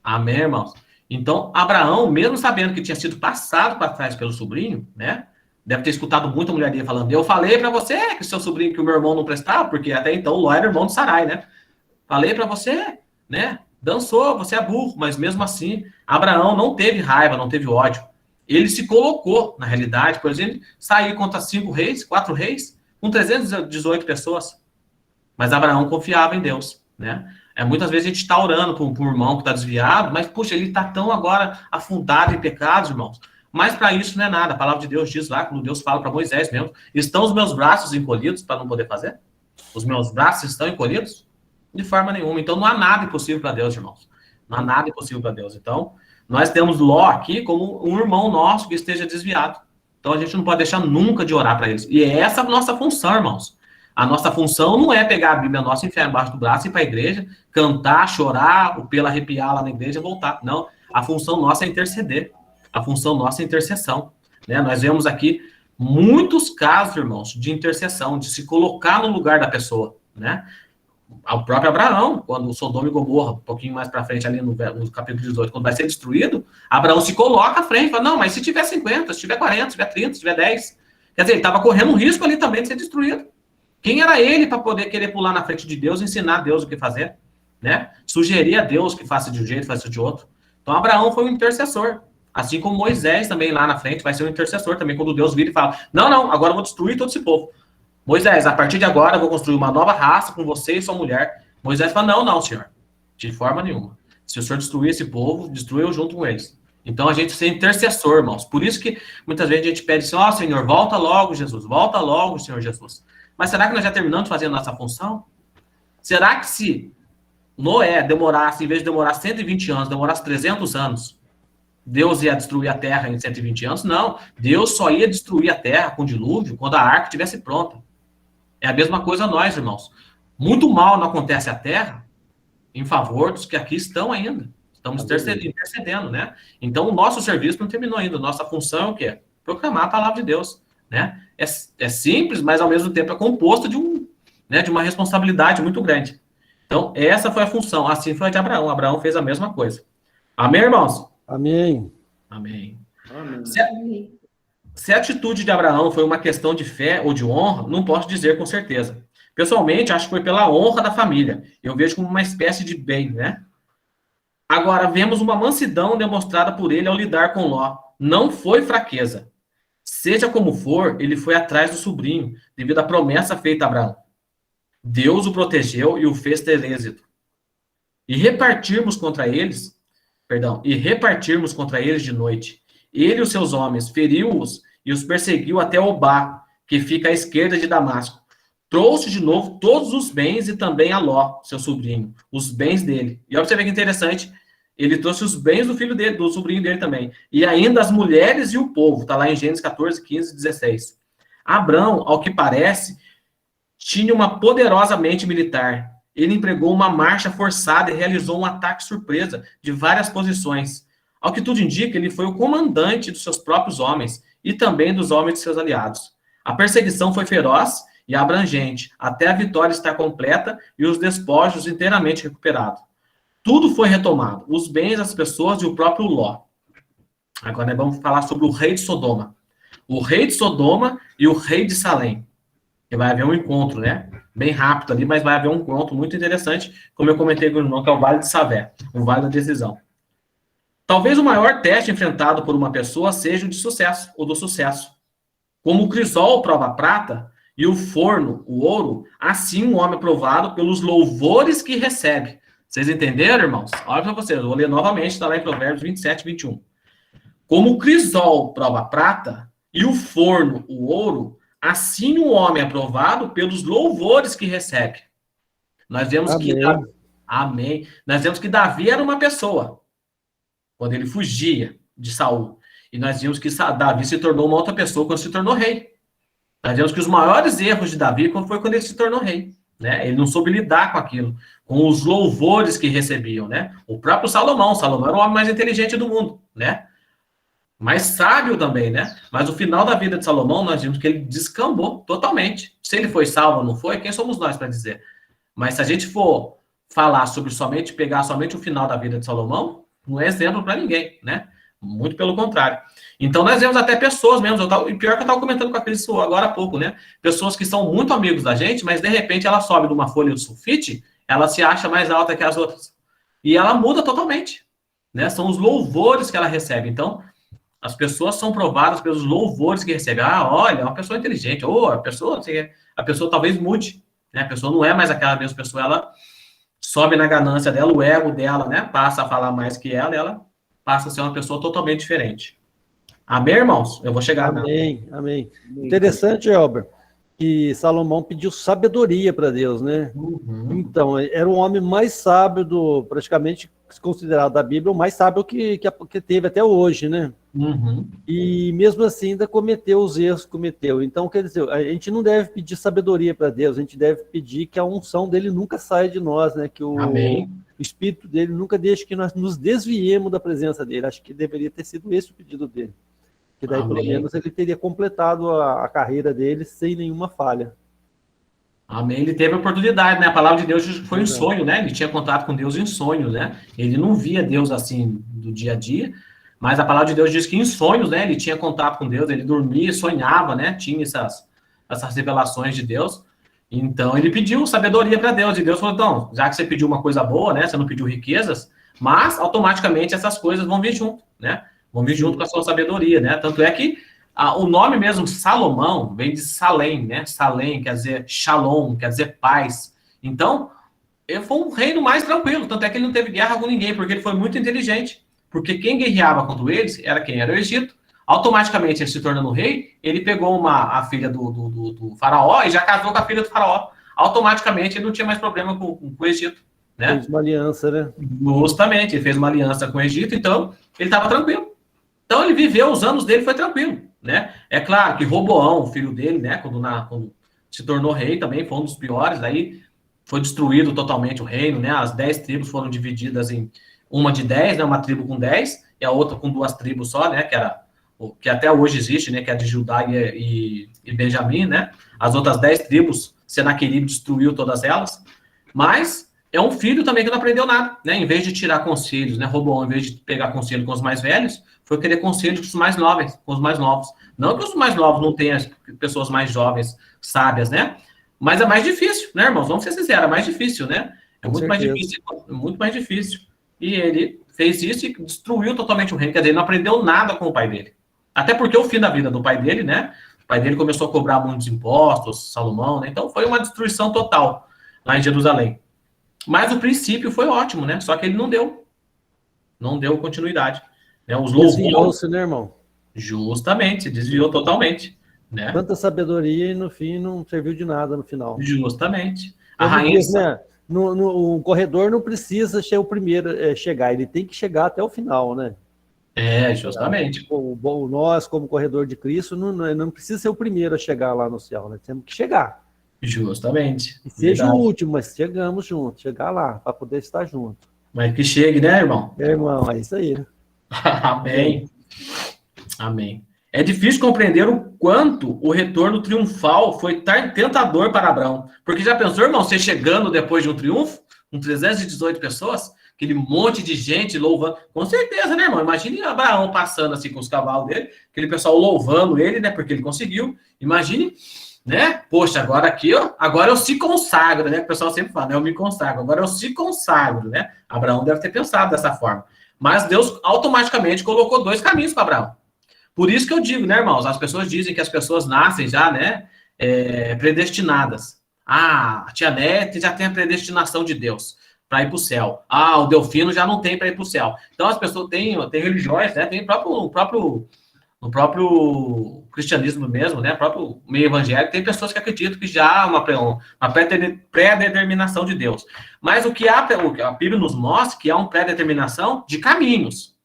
Amém, irmãos? Então, Abraão, mesmo sabendo que tinha sido passado para trás pelo sobrinho, né? Deve ter escutado muita mulheria falando, eu falei para você que seu sobrinho, que o meu irmão não prestava, porque até então Ló era irmão de Sarai, né? Falei para você, né? Dançou, você é burro, mas mesmo assim, Abraão não teve raiva, não teve ódio. Ele se colocou, na realidade, por exemplo, sair contra 5 reis, 4 reis, com 318 pessoas. Mas Abraão confiava em Deus, né? Muitas vezes a gente está orando por um irmão que está desviado, mas, puxa, ele está tão agora afundado em pecados, irmãos. Mas para isso não é nada. A palavra de Deus diz lá, quando Deus fala para Moisés mesmo, estão os meus braços encolhidos para não poder fazer? Os meus braços estão encolhidos? De forma nenhuma. Então não há nada impossível para Deus, irmãos. Não há nada impossível para Deus. Então, nós temos Ló aqui como um irmão nosso que esteja desviado. Então a gente não pode deixar nunca de orar para eles. E é essa a nossa função, irmãos. A nossa função não é pegar a Bíblia nossa, enfiar embaixo do braço e ir para a igreja, cantar, chorar, o pelo arrepiar lá na igreja e voltar. Não. A função nossa é interceder. A função nossa é intercessão, né? Nós vemos aqui muitos casos, irmãos, de intercessão, de se colocar no lugar da pessoa, né? O próprio Abraão, quando Sodoma e Gomorra, um pouquinho mais para frente ali no capítulo 18, quando vai ser destruído, Abraão se coloca à frente, fala, não, mas se tiver 50, se tiver 40, se tiver 30, se tiver 10, quer dizer, ele estava correndo um risco ali também de ser destruído. Quem era ele para poder querer pular na frente de Deus e ensinar a Deus o que fazer, né? Sugerir a Deus que faça de um jeito, faça de outro. Então Abraão foi um intercessor. Assim como Moisés também lá na frente vai ser um intercessor também, quando Deus vira e fala, não, agora eu vou destruir todo esse povo. Moisés, a partir de agora eu vou construir uma nova raça com você e sua mulher. Moisés fala, não, senhor, de forma nenhuma. Se o senhor destruir esse povo, destrua eu junto com eles. Então a gente ser intercessor, irmãos. Por isso que muitas vezes a gente pede assim, Senhor, volta logo, Jesus, volta logo, Senhor Jesus. Mas será que nós já terminamos fazendo nossa função? Será que se Noé demorasse, em vez de demorar 120 anos, demorasse 300 anos, Deus ia destruir a terra em 120 anos? Não. Deus só ia destruir a terra com dilúvio quando a arca estivesse pronta. É a mesma coisa nós, irmãos. Muito mal não acontece à terra em favor dos que aqui estão ainda. Estamos intercedendo, né? Então, o nosso serviço não terminou ainda. Nossa função é o quê? Proclamar a palavra de Deus, né? É simples, mas ao mesmo tempo é composto de uma responsabilidade muito grande. Então, essa foi a função. Assim foi a de Abraão. Abraão fez a mesma coisa. Amém, irmãos? Amém. Amém. Amém. Se a atitude de Abraão foi uma questão de fé ou de honra, não posso dizer com certeza. Pessoalmente, acho que foi pela honra da família. Eu vejo como uma espécie de bem, né? Agora, vemos uma mansidão demonstrada por ele ao lidar com Ló. Não foi fraqueza. Seja como for, ele foi atrás do sobrinho, devido à promessa feita a Abraão. Deus o protegeu e o fez ter êxito. E repartirmos contra eles de noite. Ele e os seus homens feriu-os e os perseguiu até Obá, que fica à esquerda de Damasco. Trouxe de novo todos os bens e também a Ló, seu sobrinho, os bens dele. E olha pra você ver que interessante, ele trouxe os bens do filho dele, do sobrinho dele também. E ainda as mulheres e o povo, está lá em Gênesis 14, 15 e 16. Abrão, ao que parece, tinha uma poderosa mente militar. Ele empregou uma marcha forçada e realizou um ataque surpresa de várias posições. Ao que tudo indica, ele foi o comandante dos seus próprios homens e também dos homens de seus aliados. A perseguição foi feroz e abrangente, até a vitória estar completa e os despojos inteiramente recuperados. Tudo foi retomado, os bens, as pessoas e o próprio Ló. Agora nós vamos falar sobre o rei de Sodoma. O rei de Sodoma e o rei de Salém. Que vai haver um encontro, né? Bem rápido ali, mas vai haver um encontro muito interessante, como eu comentei com o irmão, que é o Vale de Savé, o Vale da Decisão. Talvez o maior teste enfrentado por uma pessoa seja o de sucesso, ou do sucesso. Como o crisol prova a prata e o forno, o ouro, assim um homem é provado pelos louvores que recebe. Vocês entenderam, irmãos? Olha para vocês, eu vou ler novamente, está lá em Provérbios 27, 21. Como o crisol prova a prata e o forno, o ouro, assim o homem é provado pelos louvores que recebe. Nós vemos que Amém. Amém. Nós vemos que Davi era uma pessoa quando ele fugia de Saul. E nós vimos que Davi se tornou uma outra pessoa quando se tornou rei. Nós vemos que os maiores erros de Davi foi quando ele se tornou rei, né? Ele não soube lidar com aquilo, com os louvores que recebiam, né? O próprio Salomão era o homem mais inteligente do mundo, né? Mais sábio também, né? Mas o final da vida de Salomão, nós vimos que ele descambou totalmente. Se ele foi salvo ou não foi, quem somos nós para dizer? Mas se a gente for falar pegar somente o final da vida de Salomão, não é exemplo para ninguém, né? Muito pelo contrário. Então, nós vemos até pessoas mesmo, e pior que eu estava comentando com a Cris agora há pouco, né? Pessoas que são muito amigos da gente, mas de repente ela sobe de uma folha de sulfite, ela se acha mais alta que as outras. E ela muda totalmente, né? São os louvores que ela recebe. Então, as pessoas são provadas pelos louvores que recebe. Ah, olha, é uma pessoa inteligente. Ou a pessoa talvez mude, né? A pessoa não é mais aquela mesma pessoa, ela sobe na ganância dela, o ego dela, né? Passa a falar mais que ela passa a ser uma pessoa totalmente diferente. Amém, irmãos? Eu vou chegar. Amém, amém. Interessante, Elber, que Salomão pediu sabedoria para Deus, né? Uhum. Então, era o homem mais sábio praticamente considerado da Bíblia, o mais sábio que teve até hoje, né? Uhum. E mesmo assim ainda cometeu os erros que cometeu. Então, quer dizer, a gente não deve pedir sabedoria para Deus, a gente deve pedir que a unção dele nunca saia de nós, né? Que o Espírito dele nunca deixe que nós nos desviemos da presença dele. Acho que deveria ter sido esse o pedido dele. Que daí, pelo menos, ele teria completado a carreira dele sem nenhuma falha. Amém. Ele teve a oportunidade, né? A palavra de Deus foi em sonho, né? Ele tinha contato com Deus em sonho, né? Ele não via Deus assim do dia a dia, mas a palavra de Deus diz que em sonhos, né? Ele tinha contato com Deus, ele dormia, sonhava, né? Tinha essas revelações de Deus. Então, ele pediu sabedoria para Deus. E Deus falou, então, já que você pediu uma coisa boa, né? Você não pediu riquezas, mas automaticamente essas coisas vão vir junto, né? Vão vir junto com a sua sabedoria, né? Tanto é que o nome mesmo, Salomão, vem de Salém, né? Salém quer dizer Shalom, quer dizer paz. Então, ele foi um reino mais tranquilo. Tanto é que ele não teve guerra com ninguém, porque ele foi muito inteligente. Porque quem guerreava contra eles era quem? Era o Egito. Automaticamente, ele se tornando rei, ele pegou a filha do faraó e já casou com a filha do faraó. Automaticamente, ele não tinha mais problema com o Egito, né? Fez uma aliança, né? Justamente, ele fez uma aliança com o Egito, então ele estava tranquilo. Então, ele viveu, os anos dele foi tranquilo, né? É claro que Roboão, o filho dele, né, quando se tornou rei também, foi um dos piores, aí foi destruído totalmente o reino, né? As 10 tribos foram divididas em uma de 10, né? Uma tribo com 10, e a outra com 2 tribos só, né? Que até hoje existe, né? Que é de Judá e Benjamim, né? As outras 10 tribos, Senaqueribe destruiu todas elas, mas é um filho também que não aprendeu nada, né? Em vez de tirar conselhos, né? Roboão, em vez de pegar conselho com os mais velhos, foi querer conselho com os mais novos, Não que os mais novos não tenham pessoas mais jovens, sábias, né? Mas é mais difícil, né, irmãos? Vamos ser sinceros, é mais difícil, né? É muito mais difícil, muito mais difícil. E ele fez isso e destruiu totalmente o reino. Quer dizer, ele não aprendeu nada com o pai dele. Até porque o fim da vida do pai dele, né? O pai dele começou a cobrar muitos impostos, Salomão, né? Então foi uma destruição total lá em Jerusalém. Mas o princípio foi ótimo, né? Só que ele não deu continuidade. Né? Os Desviou-se, né, irmão? Justamente, desviou totalmente. Né? Tanta sabedoria e no fim não serviu de nada no final. Justamente. A rainha... Diz, né? O corredor não precisa ser o primeiro a chegar, ele tem que chegar até o final, né? Justamente. Nós, como corredor de Cristo, não precisa ser o primeiro a chegar lá no céu, né? Temos que chegar. Justamente. E seja o último, mas chegamos juntos, chegar lá, para poder estar junto. Mas que chegue, né, irmão? Irmão, é isso aí. Amém. Amém. É difícil compreender o quanto o retorno triunfal foi tentador para Abraão. Porque já pensou, irmão, você chegando depois de um triunfo, com 318 pessoas, aquele monte de gente louvando. Com certeza, né, irmão? Imagine Abraão passando assim com os cavalos dele, aquele pessoal louvando ele, né, porque ele conseguiu. Imagine, né? Poxa, agora aqui, ó, agora eu se consagro, né? O pessoal sempre fala, né? Eu me consagro, agora eu se consagro, né? Abraão deve ter pensado dessa forma. Mas Deus automaticamente colocou 2 caminhos para Abraão. Por isso que eu digo, né, irmãos? As pessoas dizem que as pessoas nascem já, né, predestinadas. A tia Nete já tem a predestinação de Deus para ir para o céu. O Delfino já não tem para ir para o céu. Então, as pessoas têm religiões, né? Tem no no próprio cristianismo mesmo, né? O próprio meio evangélico, tem pessoas que acreditam que já há uma pré-determinação de Deus. Mas o que a Bíblia nos mostra que há uma pré-determinação de caminhos.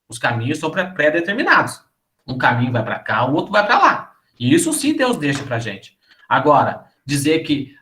Os caminhos são pré-determinados. Um caminho vai para cá, o outro vai para lá. E isso sim Deus deixa pra gente. Agora, dizer que,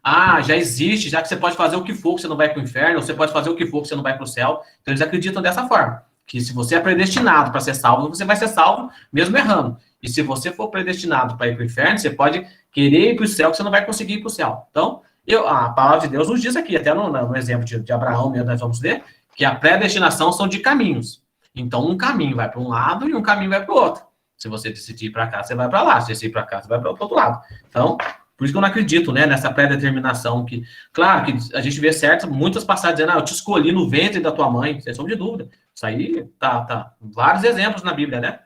já existe, já que você pode fazer o que for, que você não vai para o inferno, ou você pode fazer o que for, que você não vai para o céu. Então, eles acreditam dessa forma. Que se você é predestinado para ser salvo, você vai ser salvo mesmo errando. E se você for predestinado para ir para o inferno, você pode querer ir para o céu, que você não vai conseguir ir para o céu. Então, a palavra de Deus nos diz aqui, até no exemplo de Abraão mesmo, nós vamos ler, que a predestinação são de caminhos. Então, um caminho vai para um lado e um caminho vai para o outro. Se você decidir ir para cá, você vai para lá. Se você decidir ir para cá, você vai para o outro lado. Então, por isso que eu não acredito, né, nessa pré-determinação que, claro, que a gente vê muitas passagens dizendo, eu te escolhi no ventre da tua mãe, sem sombra de dúvida. Isso aí tá vários exemplos na Bíblia, né?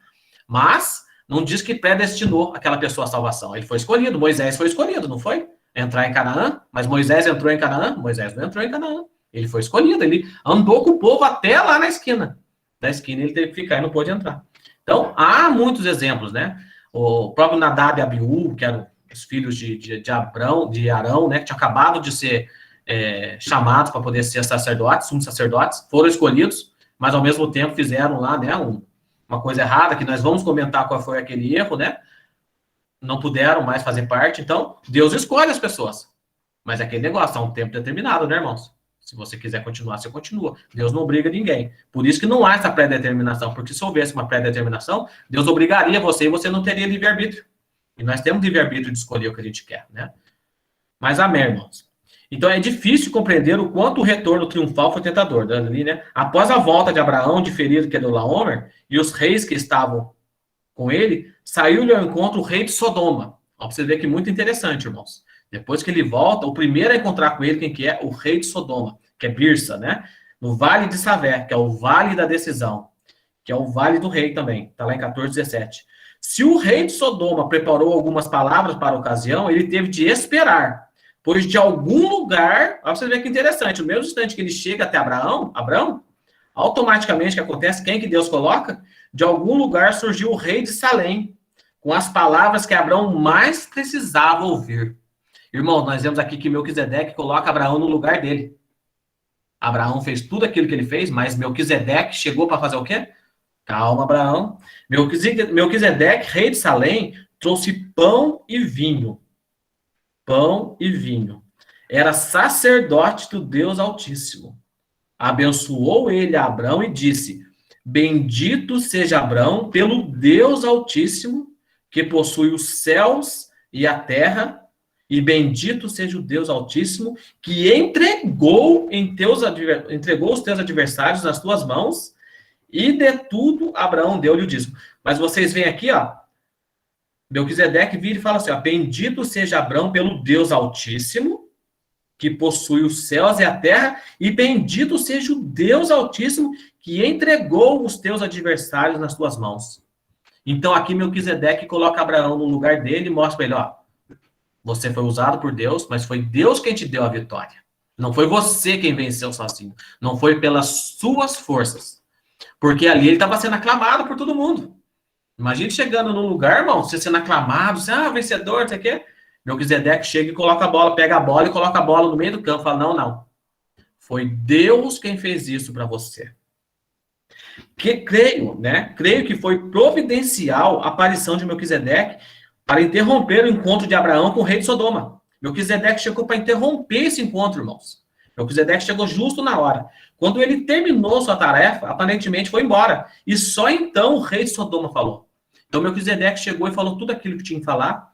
Mas não diz que predestinou aquela pessoa à salvação. Ele foi escolhido, Moisés foi escolhido, não foi? Entrar em Canaã, mas Moisés entrou em Canaã? Moisés não entrou em Canaã. Ele foi escolhido, ele andou com o povo até lá na esquina. Da esquina ele teve que ficar e não pôde entrar. Então, há muitos exemplos, né? O próprio Nadab e Abiú, que eram os filhos de Arão, né? Que tinham acabado de ser chamados para poder ser sacerdotes, sumos sacerdotes, foram escolhidos, mas ao mesmo tempo fizeram lá, né, uma coisa errada, que nós vamos comentar qual foi aquele erro, né? Não puderam mais fazer parte. Então, Deus escolhe as pessoas. Mas é aquele negócio, há um tempo determinado, né, irmãos? Se você quiser continuar, você continua. Deus não obriga ninguém. Por isso que não há essa pré-determinação, porque se houvesse uma pré-determinação, Deus obrigaria você e você não teria livre-arbítrio. E nós temos livre-arbítrio de escolher o que a gente quer, né? Mas amém, irmãos. Então, é difícil compreender o quanto o retorno triunfal foi tentador. Ali, né? Após a volta de Abraão de ferido Quedorlaomer e os reis que estavam com ele, saiu-lhe ao encontro o rei de Sodoma. Ó, pra você ver que é muito interessante, irmãos. Depois que ele volta, o primeiro a encontrar com ele, quem que é? O rei de Sodoma, que é Birsa, né? No Vale de Savé, que é o Vale da Decisão, que é o Vale do Rei também. Está lá em 14:17. Se o rei de Sodoma preparou algumas palavras para a ocasião, ele teve de esperar, pois de algum lugar, olha você ver que interessante, no mesmo instante que ele chega até Abraão, automaticamente o que acontece, quem que Deus coloca? De algum lugar surgiu o rei de Salém, com as palavras que Abraão mais precisava ouvir. Irmão, nós vemos aqui que Melquisedeque coloca Abraão no lugar dele. Abraão fez tudo aquilo que ele fez, mas Melquisedeque chegou para fazer o quê? Calma, Abraão. Melquisedeque, rei de Salém, trouxe pão e vinho. Pão e vinho. Era sacerdote do Deus Altíssimo. Abençoou ele a Abrão e disse: bendito seja Abrão pelo Deus Altíssimo, que possui os céus e a terra, e bendito seja o Deus Altíssimo, que entregou os teus adversários nas tuas mãos, e de tudo Abraão deu-lhe o dízimo. Mas vocês veem aqui, ó, Melquisedeque vira e fala assim, ó, bendito seja Abrão pelo Deus Altíssimo, que possui os céus e a terra, e bendito seja o Deus Altíssimo, que entregou os teus adversários nas tuas mãos. Então aqui Melquisedeque coloca Abraão no lugar dele e mostra para ele, ó, você foi usado por Deus, mas foi Deus quem te deu a vitória. Não foi você quem venceu sozinho. Não foi pelas suas forças. Porque ali ele estava sendo aclamado por todo mundo. Imagina chegando num lugar, irmão, você sendo aclamado, você, vencedor, não sei o quê. Melquisedeque chega e coloca a bola, pega a bola e coloca a bola no meio do campo. Fala, não. Foi Deus quem fez isso para você. Creio que foi providencial a aparição de Melquisedeque para interromper o encontro de Abraão com o rei de Sodoma. Melquisedeque chegou para interromper esse encontro, irmãos. Melquisedeque chegou justo na hora. Quando ele terminou sua tarefa, aparentemente foi embora. E só então o rei de Sodoma falou. Então Melquisedeque chegou e falou tudo aquilo que tinha que falar,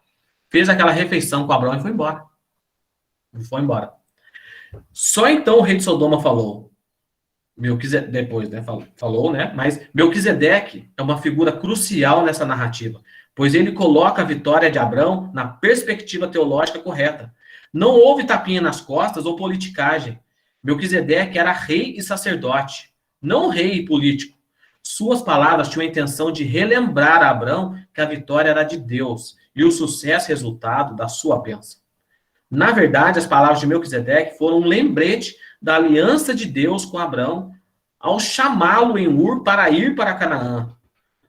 fez aquela refeição com Abraão e foi embora. Só então o rei de Sodoma falou. Depois, né? Falou, né? Mas Melquisedeque é uma figura crucial nessa narrativa, pois ele coloca a vitória de Abrão na perspectiva teológica correta. Não houve tapinha nas costas ou politicagem. Melquisedeque era rei e sacerdote, não rei e político. Suas palavras tinham a intenção de relembrar a Abrão que a vitória era de Deus e o sucesso resultado da sua bênção. Na verdade, as palavras de Melquisedeque foram um lembrete da aliança de Deus com Abrão ao chamá-lo em Ur para ir para Canaã.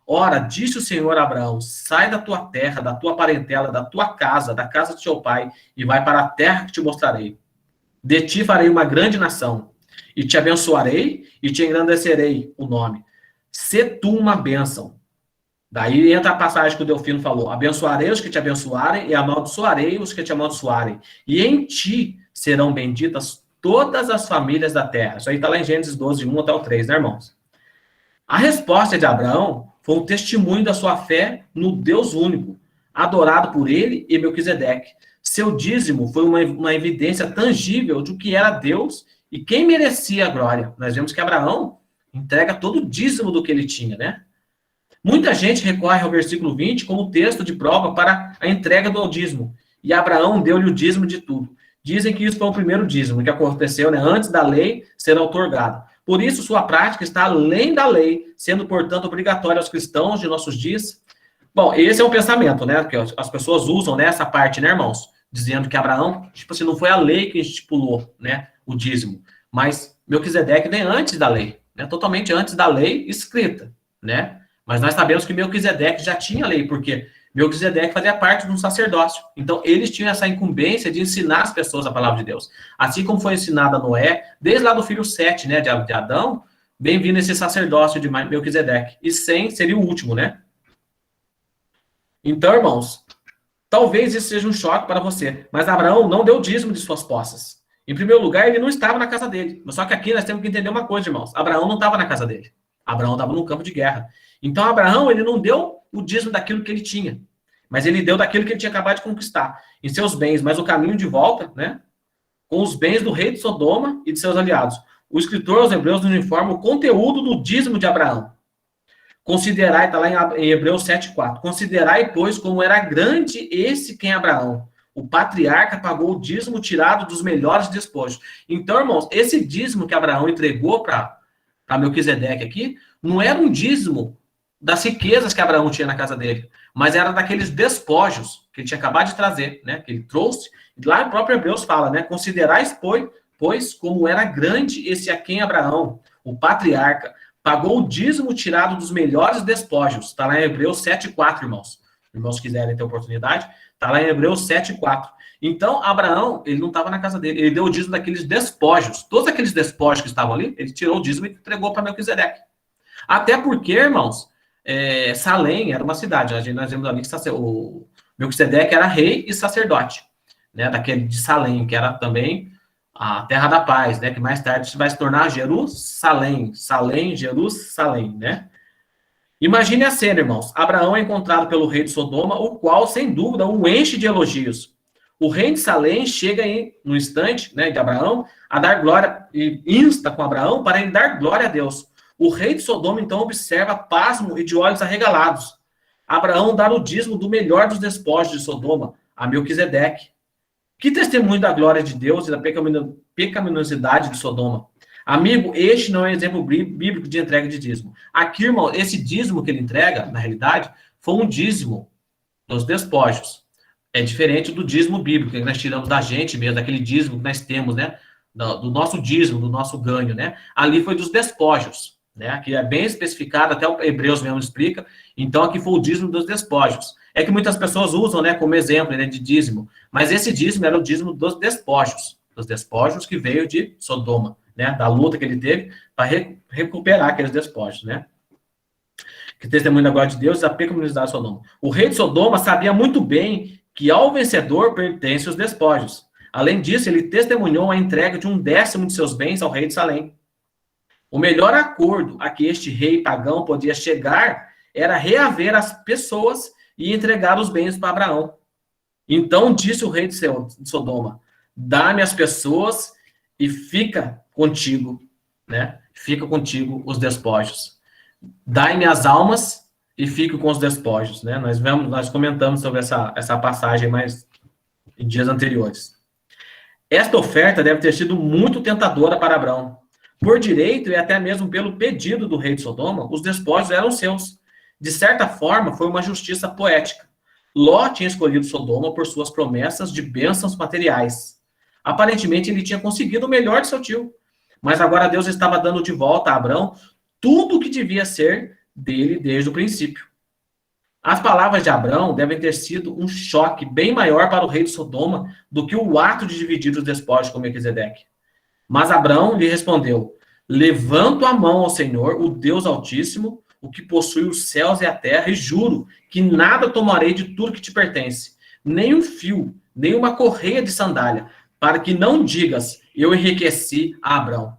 Ora, disse o Senhor a Abraão, sai da tua terra, da tua parentela, da tua casa, da casa de teu pai, e vai para a terra que te mostrarei. De ti farei uma grande nação, e te abençoarei, e te engrandecerei o nome. Sê tu uma bênção. Daí entra a passagem que o Delfino falou, abençoarei os que te abençoarem, e amaldiçoarei os que te amaldiçoarem. E em ti serão benditas todas as famílias da terra. Isso aí está lá em Gênesis 12, 1 até o 3, né, irmãos? A resposta de Abraão foi um testemunho da sua fé no Deus único, adorado por ele e Melquisedeque. Seu dízimo foi uma evidência tangível de o que era Deus e quem merecia a glória. Nós vemos que Abraão entrega todo o dízimo do que ele tinha, né? Muita gente recorre ao versículo 20 como texto de prova para a entrega do dízimo. E Abraão deu-lhe o dízimo de tudo. Dizem que isso foi o primeiro dízimo que aconteceu, né, antes da lei ser outorgada. Por isso, sua prática está além da lei, sendo, portanto, obrigatória aos cristãos de nossos dias. Bom, esse é um pensamento, né, que as pessoas usam nessa parte, né, irmãos? Dizendo que Abraão, tipo assim, não foi a lei que estipulou, né, o dízimo, mas Melquisedeque vem antes da lei, né, totalmente antes da lei escrita, né? Mas nós sabemos que Melquisedeque já tinha lei, porque Melquisedeque fazia parte de um sacerdócio. Então, eles tinham essa incumbência de ensinar as pessoas a palavra de Deus. Assim como foi ensinada a Noé, desde lá do filho 7, né, de Adão, bem-vindo esse sacerdócio de Melquisedeque. E Sem seria o último, né? Então, irmãos, talvez isso seja um choque para você, mas Abraão não deu dízimo de suas posses. Em primeiro lugar, ele não estava na casa dele. Só que aqui nós temos que entender uma coisa, irmãos. Abraão não estava na casa dele. Abraão estava no campo de guerra. Então, Abraão, ele não deu o dízimo daquilo que ele tinha, mas ele deu daquilo que ele tinha acabado de conquistar, em seus bens, mas o caminho de volta, né, com os bens do rei de Sodoma e de seus aliados. O escritor aos Hebreus nos informa o conteúdo do dízimo de Abraão. Considerai, está lá em Hebreus 7,4, considerai, pois, como era grande esse quem Abraão. O patriarca pagou o dízimo tirado dos melhores despojos. Então, irmãos, esse dízimo que Abraão entregou para Melquisedeque aqui, não era um dízimo das riquezas que Abraão tinha na casa dele, mas era daqueles despojos que ele tinha acabado de trazer, né, que ele trouxe. Lá o próprio Hebreus fala, né, considerais, pois, como era grande esse a quem Abraão, o patriarca, pagou o dízimo tirado dos melhores despojos. Está lá em Hebreus 7,4, irmãos. Irmãos quiserem ter oportunidade, está lá em Hebreus 7,4. Então, Abraão, ele não estava na casa dele, ele deu o dízimo daqueles despojos. Todos aqueles despojos que estavam ali, ele tirou o dízimo e entregou para Melquisedeque. Até porque, irmãos, Salém era uma cidade. Nós vemos ali que o Melquisedeque era rei e sacerdote, né, daquele de Salém, que era também a terra da paz, né, que mais tarde vai se tornar Jerusalém, Jerusalém, né? Imagine a cena, irmãos. Abraão é encontrado pelo rei de Sodoma, o qual, sem dúvida, o enche de elogios. O rei de Salém chega no instante, né, de Abraão, a dar glória, e insta com Abraão para ele dar glória a Deus. O rei de Sodoma, então, observa pasmo e de olhos arregalados. Abraão dá o dízimo do melhor dos despojos de Sodoma, a Melquisedeque. Que testemunho da glória de Deus e da pecaminosidade de Sodoma. Amigo, este não é exemplo bíblico de entrega de dízimo. Aqui, irmão, esse dízimo que ele entrega, na realidade, foi um dízimo dos despojos. É diferente do dízimo bíblico, que nós tiramos da gente mesmo, daquele dízimo que nós temos, né? Do nosso dízimo, do nosso ganho, né? Ali foi dos despojos, né? Aqui é bem especificado, até o Hebreus mesmo explica. Então, aqui foi o dízimo dos despojos. É que muitas pessoas usam, né, como exemplo, né, de dízimo. Mas esse dízimo era o dízimo dos despojos que veio de Sodoma, né? Da luta que ele teve para recuperar aqueles despojos, né? Que testemunho da glória de Deus e da pecaminosidade de Sodoma. O rei de Sodoma sabia muito bem que ao vencedor pertencem os despojos. Além disso, ele testemunhou a entrega de 1/10 de seus bens ao rei de Salém. O melhor acordo a que este rei pagão podia chegar era reaver as pessoas e entregar os bens para Abraão. Então disse o rei de Sodoma, dá-me as pessoas e fica contigo, né? Fica contigo os despojos. Dai-me as almas e fico com os despojos, né? Nós comentamos sobre essa passagem mais em dias anteriores. Esta oferta deve ter sido muito tentadora para Abraão. Por direito e até mesmo pelo pedido do rei de Sodoma, os despojos eram seus. De certa forma, foi uma justiça poética. Ló tinha escolhido Sodoma por suas promessas de bênçãos materiais. Aparentemente, ele tinha conseguido o melhor de seu tio. Mas agora Deus estava dando de volta a Abraão tudo o que devia ser dele desde o princípio. As palavras de Abrão devem ter sido um choque bem maior para o rei de Sodoma do que o ato de dividir os despojos com Melquisedeque. Mas Abrão lhe respondeu: levanto a mão ao Senhor, o Deus Altíssimo, o que possui os céus e a terra, e juro que nada tomarei de tudo que te pertence, nem um fio, nem uma correia de sandália, para que não digas, eu enriqueci a Abrão.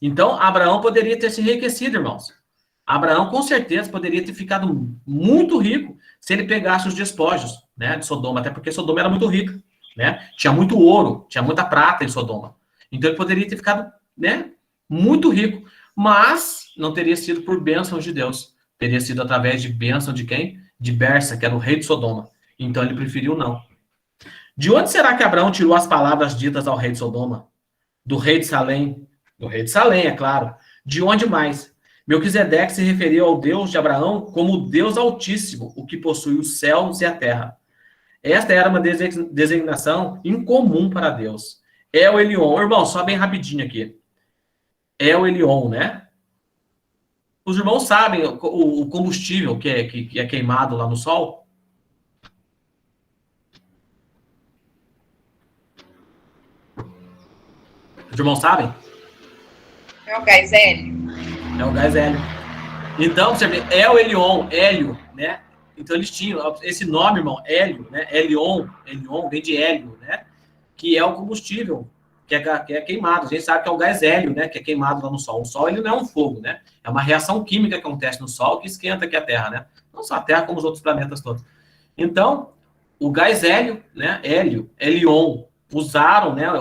Então, Abraão poderia ter se enriquecido, irmãos. Abraão, com certeza, poderia ter ficado muito rico se ele pegasse os despojos, né, de Sodoma, até porque Sodoma era muito rica, né? Tinha muito ouro, tinha muita prata em Sodoma. Então, ele poderia ter ficado, né, muito rico, mas não teria sido por bênçãos de Deus. Teria sido através de bênção de quem? De Bersa, que era o rei de Sodoma. Então, ele preferiu não. De onde será que Abraão tirou as palavras ditas ao rei de Sodoma? Do rei de Salém. Do rei de Salém, é claro. De onde mais? Melquisedeque se referiu ao Deus de Abraão como o Deus Altíssimo, o que possui os céus e a terra. Esta era uma designação incomum para Deus. El Elyon, irmão, só bem rapidinho aqui. El Elyon, né? Os irmãos sabem o combustível que é queimado lá no sol? Os irmãos sabem? É o gás hélio. É o gás hélio. Então, você vê, El Elyon, hélio, né? Então, eles tinham esse nome, irmão, hélio, né? Elyon vem de hélio, né? Que é o combustível que é queimado. A gente sabe que é o gás hélio, né? Que é queimado lá no Sol. O Sol, ele não é um fogo, né? É uma reação química que acontece no Sol que esquenta aqui a Terra, né? Não só a Terra, como os outros planetas todos. Então, o gás hélio, né? Hélio, Elyon, usaram, né?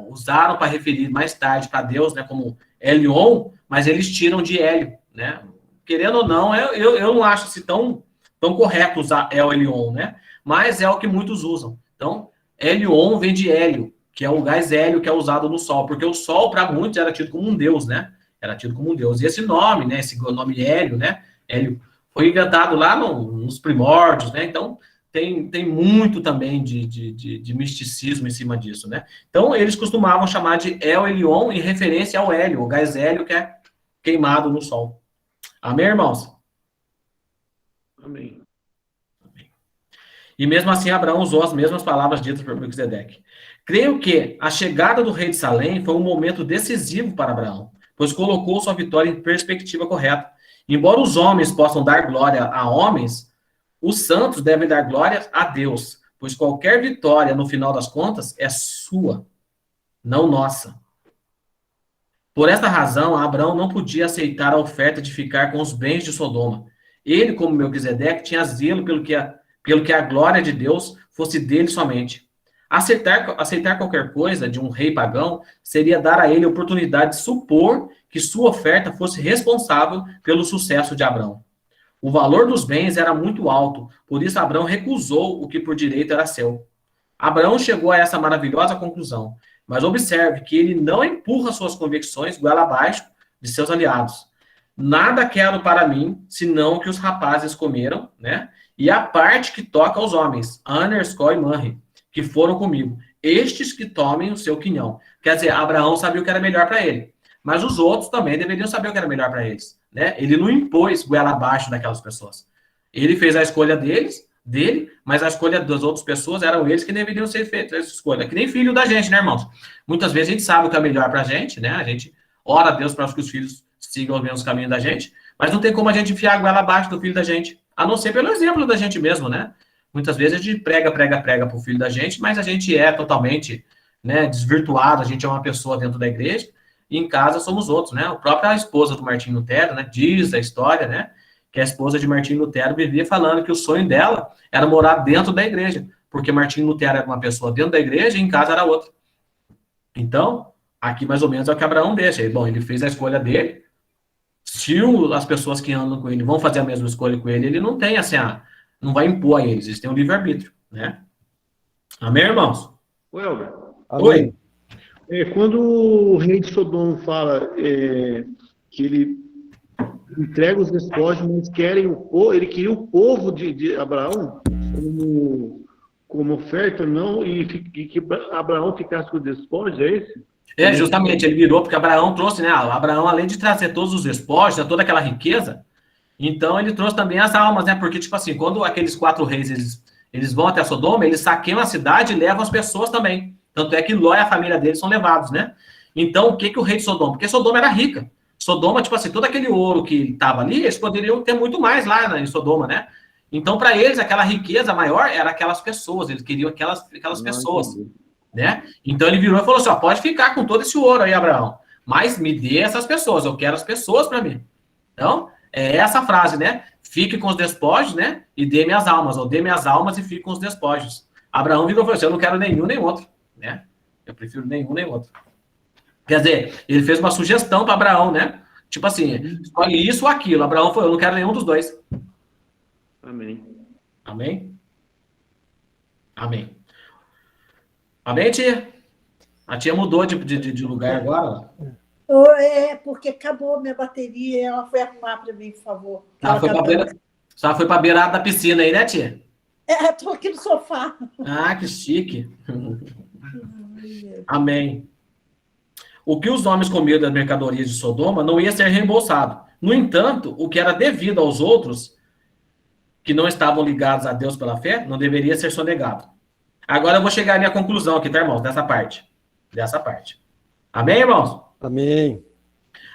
Usaram para referir mais tarde para Deus, né? Como Elyon, mas eles tiram de hélio, né? Querendo ou não, eu não acho assim tão correto usar El Elyon, né? Mas é o que muitos usam. Então, Elyon vem de hélio, que é o gás hélio que é usado no Sol, porque o Sol, para muitos, era tido como um deus, né? Era tido como um deus. E esse nome, né? Esse nome hélio, né? Hélio foi inventado lá nos primórdios, né? Então, tem muito também de misticismo em cima disso, né? Então, eles costumavam chamar de El Elyon em referência ao hélio, o gás hélio que é queimado no Sol. Amém, irmãos? Amém. E mesmo assim, Abraão usou as mesmas palavras ditas por Melquisedeque. Creio que a chegada do rei de Salém foi um momento decisivo para Abraão, pois colocou sua vitória em perspectiva correta. Embora os homens possam dar glória a homens, os santos devem dar glória a Deus, pois qualquer vitória, no final das contas, é sua, não nossa. Por esta razão, Abraão não podia aceitar a oferta de ficar com os bens de Sodoma. Ele, como Melquisedeque, tinha zelo pelo que a glória de Deus fosse dele somente. Aceitar qualquer coisa de um rei pagão seria dar a ele a oportunidade de supor que sua oferta fosse responsável pelo sucesso de Abraão. O valor dos bens era muito alto, por isso Abraão recusou o que por direito era seu. Abraão chegou a essa maravilhosa conclusão, mas observe que ele não empurra suas convicções goela abaixo de seus aliados. Nada quero para mim, senão o que os rapazes comeram, né? E a parte que toca aos homens, Aner, Escol e Manre, que foram comigo. Estes que tomem o seu quinhão. Quer dizer, Abraão sabia o que era melhor para ele. Mas os outros também deveriam saber o que era melhor para eles, né? Ele não impôs goela abaixo daquelas pessoas. Ele fez a escolha dele, mas a escolha das outras pessoas eram eles que deveriam ser feitas essa escolha. Que nem filho da gente, né, irmãos? Muitas vezes a gente sabe o que é melhor pra gente, né? A gente ora a Deus para que os filhos sigam os mesmos caminhos da gente, mas não tem como a gente enfiar a goela abaixo do filho da gente, a não ser pelo exemplo da gente mesmo, né? Muitas vezes a gente prega pro filho da gente, mas a gente é totalmente, né, desvirtuado, a gente é uma pessoa dentro da igreja, e em casa somos outros, né? A própria esposa do Martinho Lutero, né, diz a história, né, que a esposa de Martinho Lutero vivia falando que o sonho dela era morar dentro da igreja, porque Martinho Lutero era uma pessoa dentro da igreja e em casa era outra. Então, aqui mais ou menos é o que Abraão deixa. Bom, ele fez a escolha dele. Se as pessoas que andam com ele vão fazer a mesma escolha com ele, ele não tem assim, não vai impor a eles têm um livre-arbítrio, né? Amém, irmãos? Welber. Oi. Quando o rei de Sodoma fala que ele entrega os despojos, mas ele queria o povo de Abraão como oferta, não, e que Abraão ficasse com os despojos, é esse? Justamente, ele virou, porque Abraão trouxe, né? Abraão, além de trazer todos os despojos, toda aquela riqueza, Então, ele trouxe também as almas, né? Porque, tipo assim, quando aqueles 4 reis, eles vão até Sodoma, eles saqueiam a cidade e levam as pessoas também. Tanto é que Ló e a família deles são levados, né? Então, o que o rei de Sodoma? Porque Sodoma era rica. Sodoma, tipo assim, todo aquele ouro que estava ali, eles poderiam ter muito mais lá, né, em Sodoma, né? Então, para eles, aquela riqueza maior era aquelas pessoas, eles queriam aquelas pessoas, né? Então, ele virou e falou assim, ó, pode ficar com todo esse ouro aí, Abraão, mas me dê essas pessoas, eu quero as pessoas para mim. Então, é essa frase, né? Fique com os despojos, né? E dê minhas almas, ou dê minhas almas e fique com os despojos. Abraão virou e falou assim, eu não quero nenhum nem outro, né? Eu prefiro nenhum nem outro. Quer dizer, ele fez uma sugestão para Abraão, né? Tipo assim, escolhe isso ou aquilo. Abraão falou, eu não quero nenhum dos dois. Amém. Amém? Amém. Amém, tia? A tia mudou de lugar agora. É, porque acabou minha bateria e ela foi arrumar para mim, por favor. Ela foi para beirada da piscina aí, né, tia? Estou aqui no sofá. Ah, que chique. Amém. O que os homens comiam das mercadorias de Sodoma não ia ser reembolsado. No entanto, o que era devido aos outros, que não estavam ligados a Deus pela fé, não deveria ser sonegado. Agora eu vou chegar à minha conclusão aqui, tá, irmãos? Dessa parte. Amém, irmãos? Amém.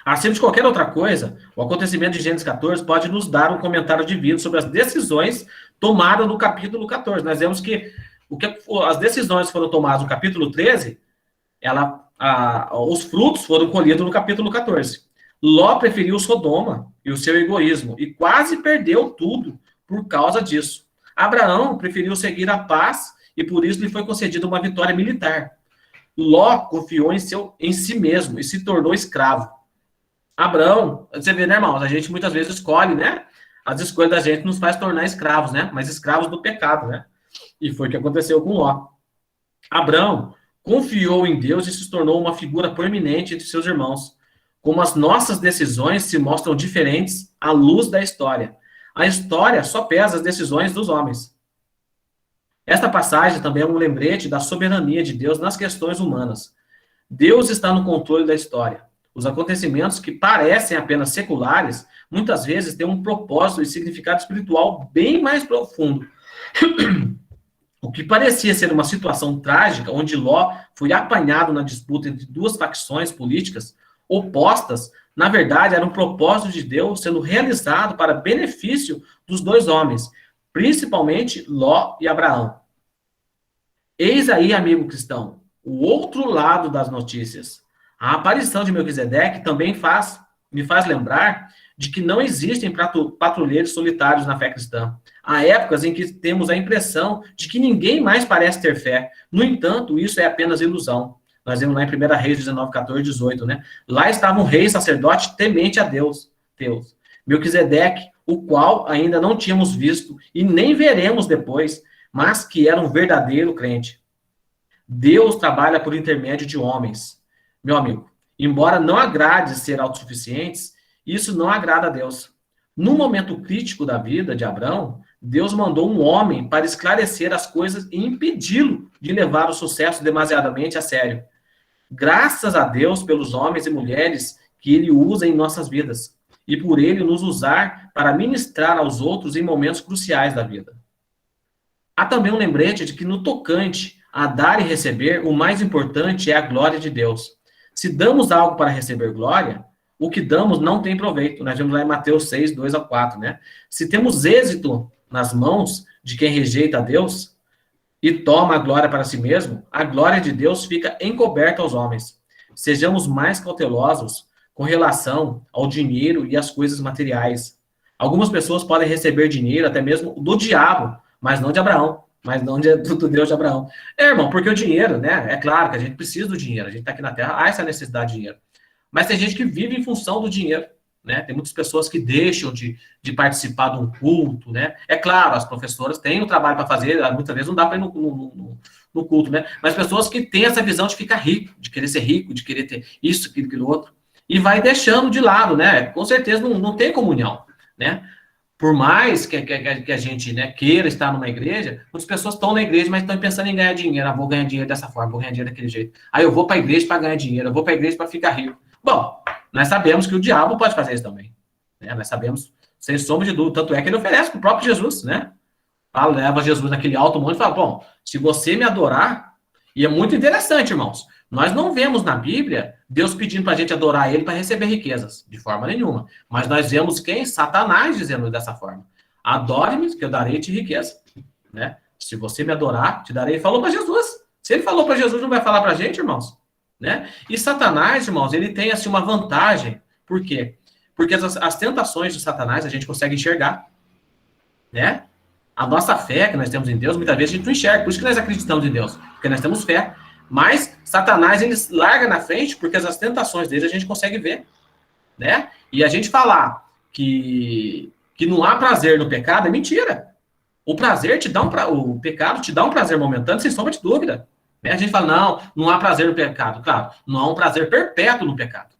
Acima de qualquer outra coisa, o acontecimento de Gênesis 14 pode nos dar um comentário divino sobre as decisões tomadas no capítulo 14. Nós vemos que as decisões que foram tomadas no capítulo 13, os frutos foram colhidos no capítulo 14. Ló preferiu Sodoma e o seu egoísmo e quase perdeu tudo por causa disso. Abraão preferiu seguir a paz e por isso lhe foi concedida uma vitória militar. Ló confiou em si mesmo e se tornou escravo. Abraão, você vê, né, irmãos? A gente muitas vezes escolhe, né? As escolhas da gente nos faz tornar escravos, né? Mas escravos do pecado, né? E foi o que aconteceu com Ló. Abraão confiou em Deus e se tornou uma figura proeminente entre seus irmãos. Como as nossas decisões se mostram diferentes à luz da história. A história só pesa as decisões dos homens. Esta passagem também é um lembrete da soberania de Deus nas questões humanas. Deus está no controle da história. Os acontecimentos que parecem apenas seculares, muitas vezes têm um propósito e significado espiritual bem mais profundo. O que parecia ser uma situação trágica, onde Ló foi apanhado na disputa entre duas facções políticas opostas, na verdade era um propósito de Deus sendo realizado para benefício dos dois homens, principalmente Ló e Abraão. Eis aí, amigo cristão, o outro lado das notícias. A aparição de Melquisedeque também me faz lembrar de que não existem patrulheiros solitários na fé cristã. Há épocas em que temos a impressão de que ninguém mais parece ter fé. No entanto, isso é apenas ilusão. Nós vemos lá em 1 Reis 19, 14, 18, né? Lá estava um rei sacerdote temente a Deus. Melquisedeque, o qual ainda não tínhamos visto e nem veremos depois, mas que era um verdadeiro crente. Deus trabalha por intermédio de homens. Meu amigo, embora não agrade ser autossuficientes, isso não agrada a Deus. No momento crítico da vida de Abraão, Deus mandou um homem para esclarecer as coisas e impedi-lo de levar o sucesso demasiadamente a sério. Graças a Deus pelos homens e mulheres que ele usa em nossas vidas e por ele nos usar para ministrar aos outros em momentos cruciais da vida. Há também um lembrete de que no tocante a dar e receber, o mais importante é a glória de Deus. Se damos algo para receber glória, o que damos não tem proveito. Nós vemos lá em Mateus 6, 2 a 4, né? Se temos êxito nas mãos de quem rejeita a Deus e toma a glória para si mesmo, a glória de Deus fica encoberta aos homens. Sejamos mais cautelosos com relação ao dinheiro e às coisas materiais. Algumas pessoas podem receber dinheiro até mesmo do diabo, mas não de Abraão, mas não do Deus de Abraão. Irmão, porque o dinheiro, né? É claro que a gente precisa do dinheiro, a gente está aqui na Terra, há essa necessidade de dinheiro. Mas tem gente que vive em função do dinheiro, né? Tem muitas pessoas que deixam de participar de um culto, né? É claro, as professoras têm um trabalho para fazer, muitas vezes não dá para ir no culto, né? Mas pessoas que têm essa visão de ficar rico, de querer ser rico, de querer ter isso, aquilo, outro, e vai deixando de lado, né? Com certeza não tem comunhão, né? Por mais que a gente, né, queira estar numa igreja, muitas pessoas estão na igreja, mas estão pensando em ganhar dinheiro. Vou ganhar dinheiro dessa forma, vou ganhar dinheiro daquele jeito. Aí eu vou para a igreja para ganhar dinheiro, eu vou para a igreja para ficar rico. Bom, nós sabemos que o diabo pode fazer isso também. Né? Nós sabemos sem sombra de dúvida. Tanto é que ele oferece para o próprio Jesus, né? Leva Jesus naquele alto monte e fala, bom, se você me adorar, e é muito interessante, irmãos, nós não vemos na Bíblia Deus pedindo para a gente adorar ele para receber riquezas, de forma nenhuma. Mas nós vemos quem? Satanás dizendo dessa forma. Adore-me, que eu darei-te riqueza. Né? Se você me adorar, te darei. Ele falou para Jesus. Se ele falou para Jesus, não vai falar para a gente, irmãos? Né? E Satanás, irmãos, ele tem assim, uma vantagem. Por quê? Porque as tentações de Satanás a gente consegue enxergar. Né? A nossa fé que nós temos em Deus, muitas vezes a gente não enxerga. Por isso que nós acreditamos em Deus. Porque nós temos fé. Mas Satanás, ele larga na frente, porque as tentações dele a gente consegue ver, né? E a gente falar que não há prazer no pecado é mentira. O prazer te dá o pecado te dá um prazer momentâneo, sem sombra de dúvida. Né? A gente fala, não há prazer no pecado. Claro, não há um prazer perpétuo no pecado.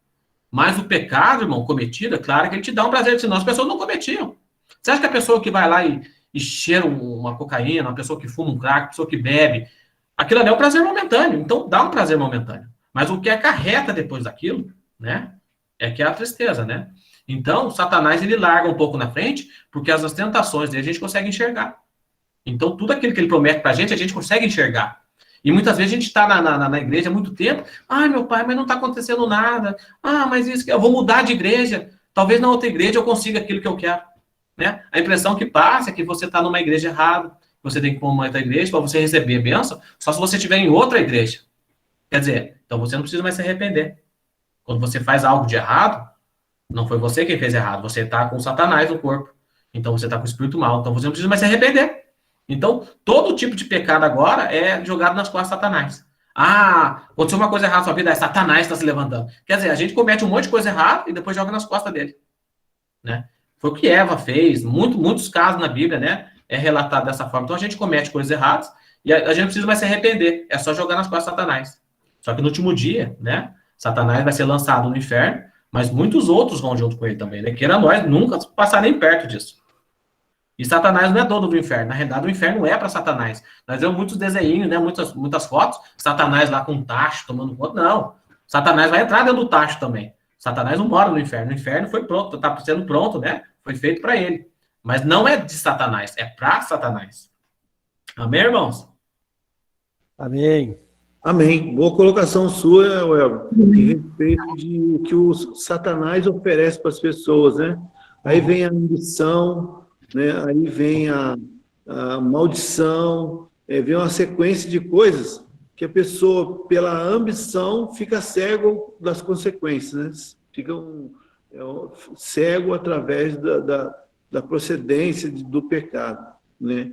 Mas o pecado, irmão, cometido, é claro que ele te dá um prazer, senão as pessoas não cometiam. Você acha que a pessoa que vai lá e cheira uma cocaína, uma pessoa que fuma um crack, uma pessoa que bebe, aquilo ali é um prazer momentâneo, então dá um prazer momentâneo. Mas o que acarreta depois daquilo, né, é que é a tristeza, né? Então, Satanás, ele larga um pouco na frente, porque as tentações dele a gente consegue enxergar. Então, tudo aquilo que ele promete pra gente, a gente consegue enxergar. E muitas vezes a gente está na igreja há muito tempo, meu pai, mas não está acontecendo nada. Mas isso, eu vou mudar de igreja. Talvez na outra igreja eu consiga aquilo que eu quero. Né? A impressão que passa é que você está numa igreja errada, você tem que ir para uma outra igreja para você receber a bênção, só se você estiver em outra igreja. Quer dizer, então você não precisa mais se arrepender. Quando você faz algo de errado, não foi você quem fez errado, você está com Satanás no corpo. Então você está com o espírito mal, então você não precisa mais se arrepender. Então, todo tipo de pecado agora é jogado nas costas de Satanás. Aconteceu uma coisa errada na sua vida, Satanás está se levantando. Quer dizer, a gente comete um monte de coisa errada e depois joga nas costas dele. Né? Foi o que Eva fez, muitos casos na Bíblia, né? É relatado dessa forma. Então a gente comete coisas erradas e a gente não precisa mais se arrepender. É só jogar nas costas de Satanás. Só que no último dia, né? Satanás vai ser lançado no inferno, mas muitos outros vão junto com ele também. Né? Queira nós nunca passar nem perto disso. E Satanás não é dono do inferno. Na realidade, o inferno é para Satanás. Nós vemos muitos desenhinhos, né? Muitas fotos. Satanás lá com um tacho, tomando conta. Não. Satanás vai entrar dentro do tacho também. Satanás não mora no inferno. O inferno foi pronto, está sendo pronto, né? Foi feito para ele. Mas não é de Satanás, é para Satanás. Amém, irmãos? Amém. Amém. Boa colocação sua, Elber, em respeito de que o Satanás oferece para as pessoas, né? Aí vem a ambição, né? Aí vem a maldição, vem uma sequência de coisas que a pessoa, pela ambição, fica cego das consequências, né? Fica cego através da procedência do pecado, né?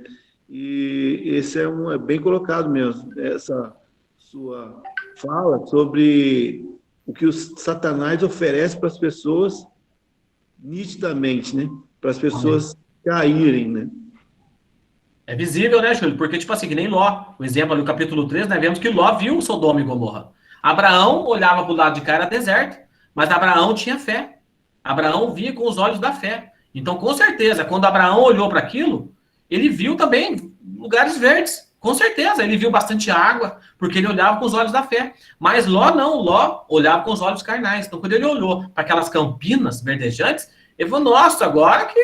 E esse é bem colocado mesmo, essa sua fala sobre o que o Satanás oferece para as pessoas nitidamente, né? Para as pessoas caírem, né? É visível, né, Júlio? Porque, tipo assim, que nem Ló. O exemplo ali, no capítulo 3, nós vemos que Ló viu Sodoma e Gomorra. Abraão olhava para o lado de cá, era deserto, mas Abraão tinha fé. Abraão via com os olhos da fé. Então, com certeza, quando Abraão olhou para aquilo, ele viu também lugares verdes. Com certeza, ele viu bastante água, porque ele olhava com os olhos da fé. Mas Ló não, Ló olhava com os olhos carnais. Então, quando ele olhou para aquelas campinas verdejantes, ele falou, nossa, agora que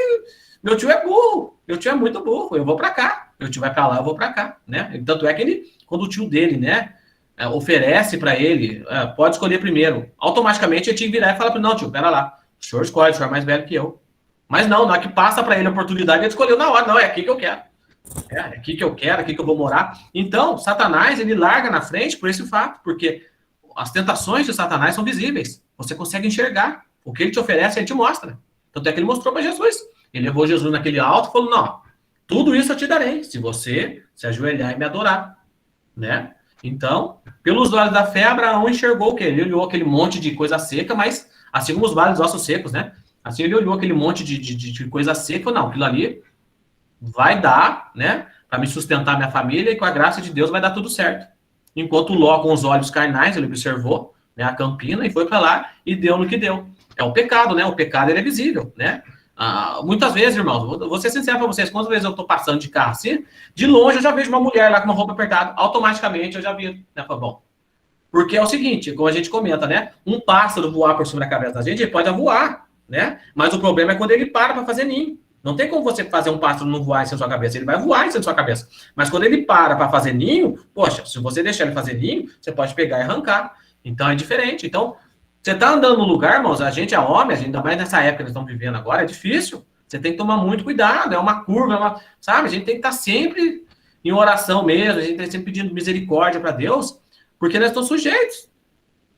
meu tio é burro, meu tio é muito burro, eu vou para cá. Meu tio vai para lá, eu vou para cá, né? Tanto é que ele, quando o tio dele, né, oferece para ele, pode escolher primeiro, automaticamente ele tinha que virar e falar para ele, não, tio, pera lá, o senhor escolhe, o senhor é mais velho que eu. Mas não, na hora que passa para ele a oportunidade, ele escolheu na hora, não, é aqui que eu quero. É aqui que eu quero, aqui que eu vou morar. Então, Satanás, ele larga na frente por esse fato, porque as tentações de Satanás são visíveis. Você consegue enxergar. O que ele te oferece, ele te mostra. Tanto é que ele mostrou para Jesus. Ele levou Jesus naquele alto e falou, não, tudo isso eu te darei, se você se ajoelhar e me adorar. Né? Então, pelos olhos da fé, Abraão enxergou o quê? Ele olhou aquele monte de coisa seca, mas assim como os vales dos ossos secos, né? Assim ele olhou aquele monte de coisa seca e falou, não, aquilo ali vai dar, né, para me sustentar minha família e com a graça de Deus vai dar tudo certo. Enquanto Ló, com os olhos carnais, ele observou, né, a campina e foi para lá e deu no que deu. É o pecado, né? O pecado, ele é visível, né? Muitas vezes, irmãos, vou ser sincero para vocês, quantas vezes eu estou passando de carro assim, de longe eu já vejo uma mulher lá com uma roupa apertada, automaticamente eu já vi, né? Bom, porque é o seguinte, como a gente comenta, né? Um pássaro voar por cima da cabeça da gente, ele pode voar, né? Mas o problema é quando ele para fazer ninho. Não tem como você fazer um pássaro não voar em cima da sua cabeça. Ele vai voar em cima da sua cabeça. Mas quando ele para fazer ninho, poxa, se você deixar ele fazer ninho, você pode pegar e arrancar. Então é diferente. Então, você tá andando no lugar, irmãos, a gente é homem, ainda mais nessa época que nós estamos vivendo agora, é difícil. Você tem que tomar muito cuidado, é uma curva, sabe? A gente tem que estar sempre em oração mesmo, a gente tem que sempre pedindo misericórdia para Deus, porque nós estamos sujeitos.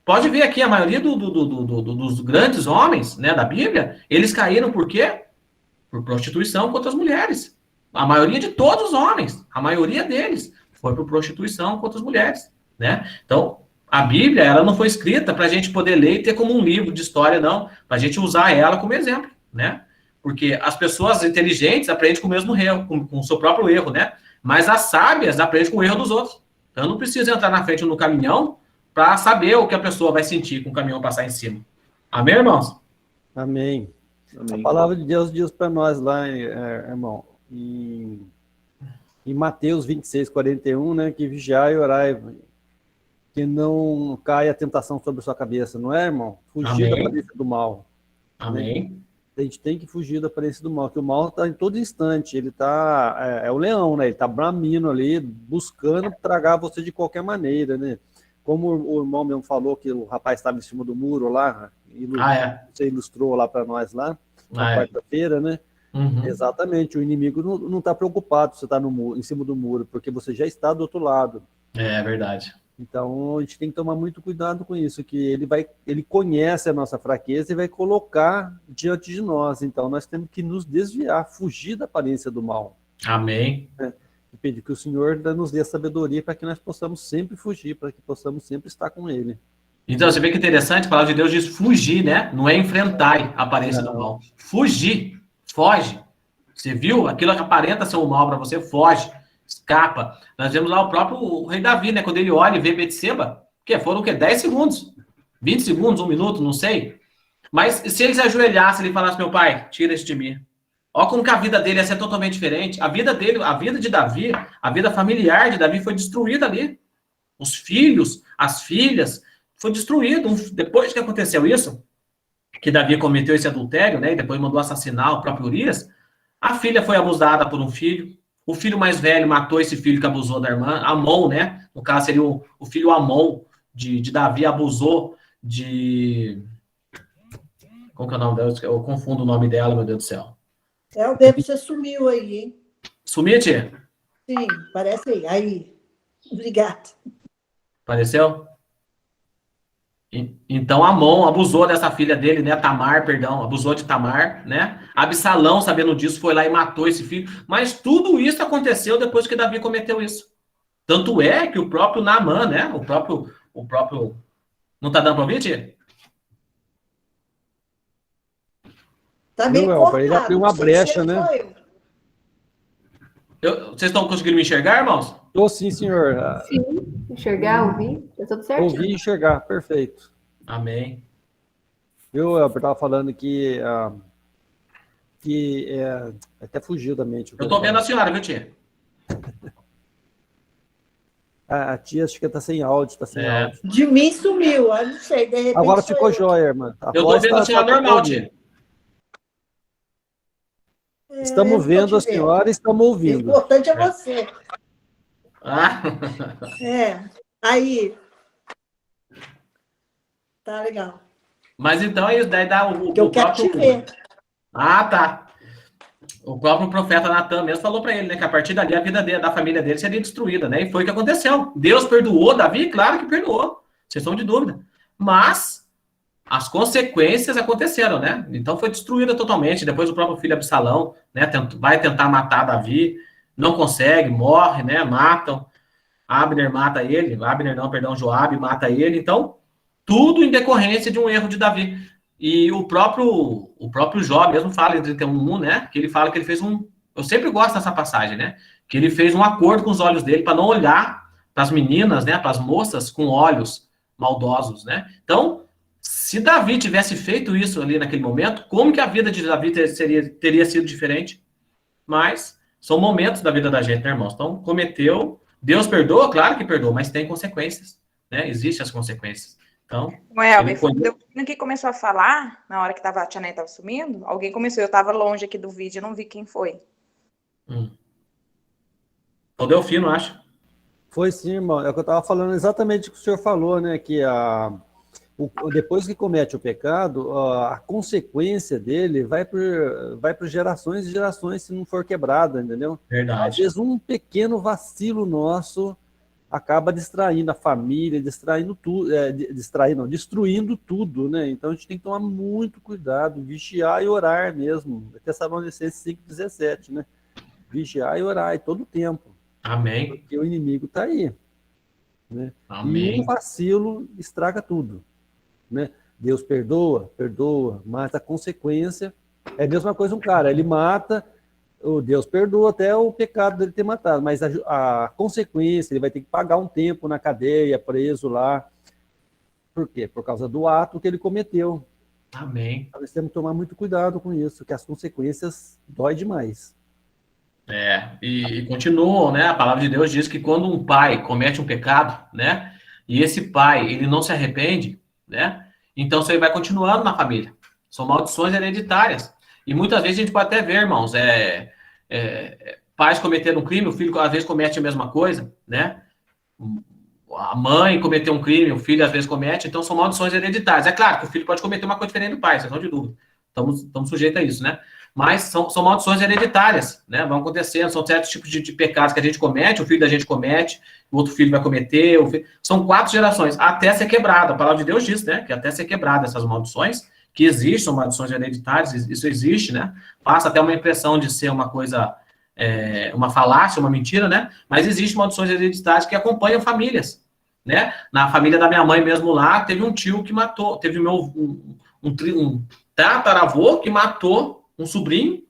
Pode ver aqui, a maioria dos grandes homens, né, da Bíblia, eles caíram por quê? Por prostituição contra as mulheres. A maioria de todos os homens, a maioria deles, foi por prostituição contra as mulheres, né? Então, a Bíblia, ela não foi escrita para a gente poder ler e ter como um livro de história, não. Para a gente usar ela como exemplo, né? Porque as pessoas inteligentes aprendem com o mesmo erro, com o seu próprio erro, né? Mas as sábias aprendem com o erro dos outros. Então, eu não preciso entrar na frente no caminhão para saber o que a pessoa vai sentir com o caminhão passar em cima. Amém, irmãos? Amém. Amém. A palavra de Deus diz para nós lá, irmão, em Mateus 26, 41, né, que vigiai e orai, que não caia a tentação sobre a sua cabeça, não é, irmão? Fugir da aparência do mal. Amém. Né? A gente tem que fugir da aparência do mal, que o mal está em todo instante, ele está, é o leão, né, ele está bramindo ali, buscando tragar você de qualquer maneira, né? Como o irmão mesmo falou que o rapaz estava em cima do muro lá, você ilustrou lá para nós lá, na quarta-feira, né? Uhum. Exatamente, o inimigo não está preocupado se você está em cima do muro, porque você já está do outro lado. É verdade. Então, a gente tem que tomar muito cuidado com isso, que ele conhece a nossa fraqueza e vai colocar diante de nós. Então, nós temos que nos desviar, fugir da aparência do mal. Amém. E pedir que o Senhor nos dê sabedoria para que nós possamos sempre fugir, para que possamos sempre estar com Ele. Então, você vê que interessante, a palavra de Deus diz fugir, né? Não é enfrentar a aparência do mal. Fugir. Foge. Você viu? Aquilo que aparenta ser um mal para você, foge. Escapa. Nós vemos lá o próprio rei Davi, né? Quando ele olha e vê Betseba, foram o quê? 10 segundos? 20 segundos, 1 minuto, não sei. Mas se eles ajoelhassem e falassem, meu pai, tira isso de mim. Olha como que a vida dele ia ser totalmente diferente. A vida dele, a vida de Davi, a vida familiar de Davi foi destruída ali. Os filhos, as filhas, foi destruído. Depois que aconteceu isso, que Davi cometeu esse adultério, né? E depois mandou assassinar o próprio Urias, a filha foi abusada por um filho. O filho mais velho matou esse filho que abusou da irmã. Amon, né? No caso, seria o filho Amon de Davi, abusou de... Como que é o nome dela? Eu confundo o nome dela, meu Deus do céu. O Devo, você sumiu aí, hein? Sumiu, tia? Sim, parece aí. Aí. Obrigada. Apareceu? Então, Amon abusou dessa filha dele, né? Tamar, perdão, abusou de Tamar, né? Absalão, sabendo disso, foi lá e matou esse filho. Mas tudo isso aconteceu depois que Davi cometeu isso. Tanto é que o próprio Naamã, né? O próprio... Não tá dando pra ouvir, tia? Tá bem cortado. Ele abriu uma brecha, né? Vocês estão conseguindo me enxergar, irmãos? Estou sim, senhor. Sim, enxergar, ouvir, tá tudo certo. Ouvir e enxergar, perfeito. Amém. Eu estava falando que até fugiu da mente. Eu tô vendo a senhora, viu, tia? A tia acho que está sem áudio, áudio. De mim sumiu, eu não sei, de repente. Agora ficou jóia, irmã. Eu tô vendo a senhora normal, tia. Estamos vendo a senhora e estamos ouvindo. O importante é você. Ah. Aí. Tá legal. Mas então isso daí dá eu quero te ver. Ah, tá. O próprio profeta Natan mesmo falou para ele, né, que a partir dali a vida da família dele seria destruída, né? E foi o que aconteceu. Deus perdoou Davi? Claro que perdoou. Vocês estão de dúvida. Mas as consequências aconteceram, né? Então foi destruída totalmente. Depois o próprio filho Absalão, né, vai tentar matar Davi, não consegue, morre, né? Matam. Abner mata ele. Joabe mata ele. Então, tudo em decorrência de um erro de Davi. E o próprio Jó mesmo fala em 31:1, né? Que ele fala que ele fez eu sempre gosto dessa passagem, né? Que ele fez um acordo com os olhos dele para não olhar para as meninas, né? Para as moças com olhos maldosos, né? Então, se Davi tivesse feito isso ali naquele momento, como que a vida de Davi teria sido diferente? Mas são momentos da vida da gente, né, irmãos? Então, cometeu. Deus perdoa? Claro que perdoa, mas tem consequências, né? Existem as consequências. Então, O Elber, ele colheu. quando que começou a falar, na hora que a tia Neia estava sumindo, alguém começou, eu estava longe aqui do vídeo, eu não vi quem foi. O Delfino, acho. Foi sim, irmão. É o que eu estava falando exatamente o que o senhor falou, né? Que depois que comete o pecado, a consequência dele vai por gerações e gerações se não for quebrada, entendeu? Às Verdade. vezes um pequeno vacilo nosso acaba distraindo a família, destruindo tudo, né? Então a gente tem que tomar muito cuidado, vigiar e orar mesmo. Tessalonicenses 5,17, né? Vigiar e orar todo o tempo. Amém. Porque o inimigo está aí, né? Amém. E um vacilo estraga tudo, né? Deus perdoa, mas a consequência é a mesma coisa. Um cara, ele mata, o Deus perdoa até o pecado dele ter matado, mas a consequência, ele vai ter que pagar um tempo na cadeia, preso lá. Por quê? Por causa do ato que ele cometeu. Amém. Nós temos que tomar muito cuidado com isso, que as consequências dói demais. E continuam, né? A palavra de Deus diz que quando um pai comete um pecado, né? E esse pai, ele não se arrepende, né? Então isso aí vai continuando na família. São maldições hereditárias. E muitas vezes a gente pode até ver, irmãos, pais cometeram um crime, o filho às vezes comete a mesma coisa, né? A mãe cometeu um crime, o filho às vezes comete, então são maldições hereditárias. É claro que o filho pode cometer uma coisa diferente do pai, sem de dúvida. Estamos sujeitos a isso, né? Mas são maldições hereditárias, né? Vão acontecendo, são certos tipos de pecados que a gente comete, o filho da gente comete, o outro filho vai cometer, são 4 gerações, até ser quebrada. A palavra de Deus diz, né? Que até ser quebrada essas maldições, que existem, são maldições hereditárias, isso existe, né? Passa até uma impressão de ser uma coisa, uma falácia, uma mentira, né? Mas existem maldições hereditárias que acompanham famílias, né? Na família da minha mãe mesmo lá, teve um tio que matou, teve um tataravô que matou um sobrinho.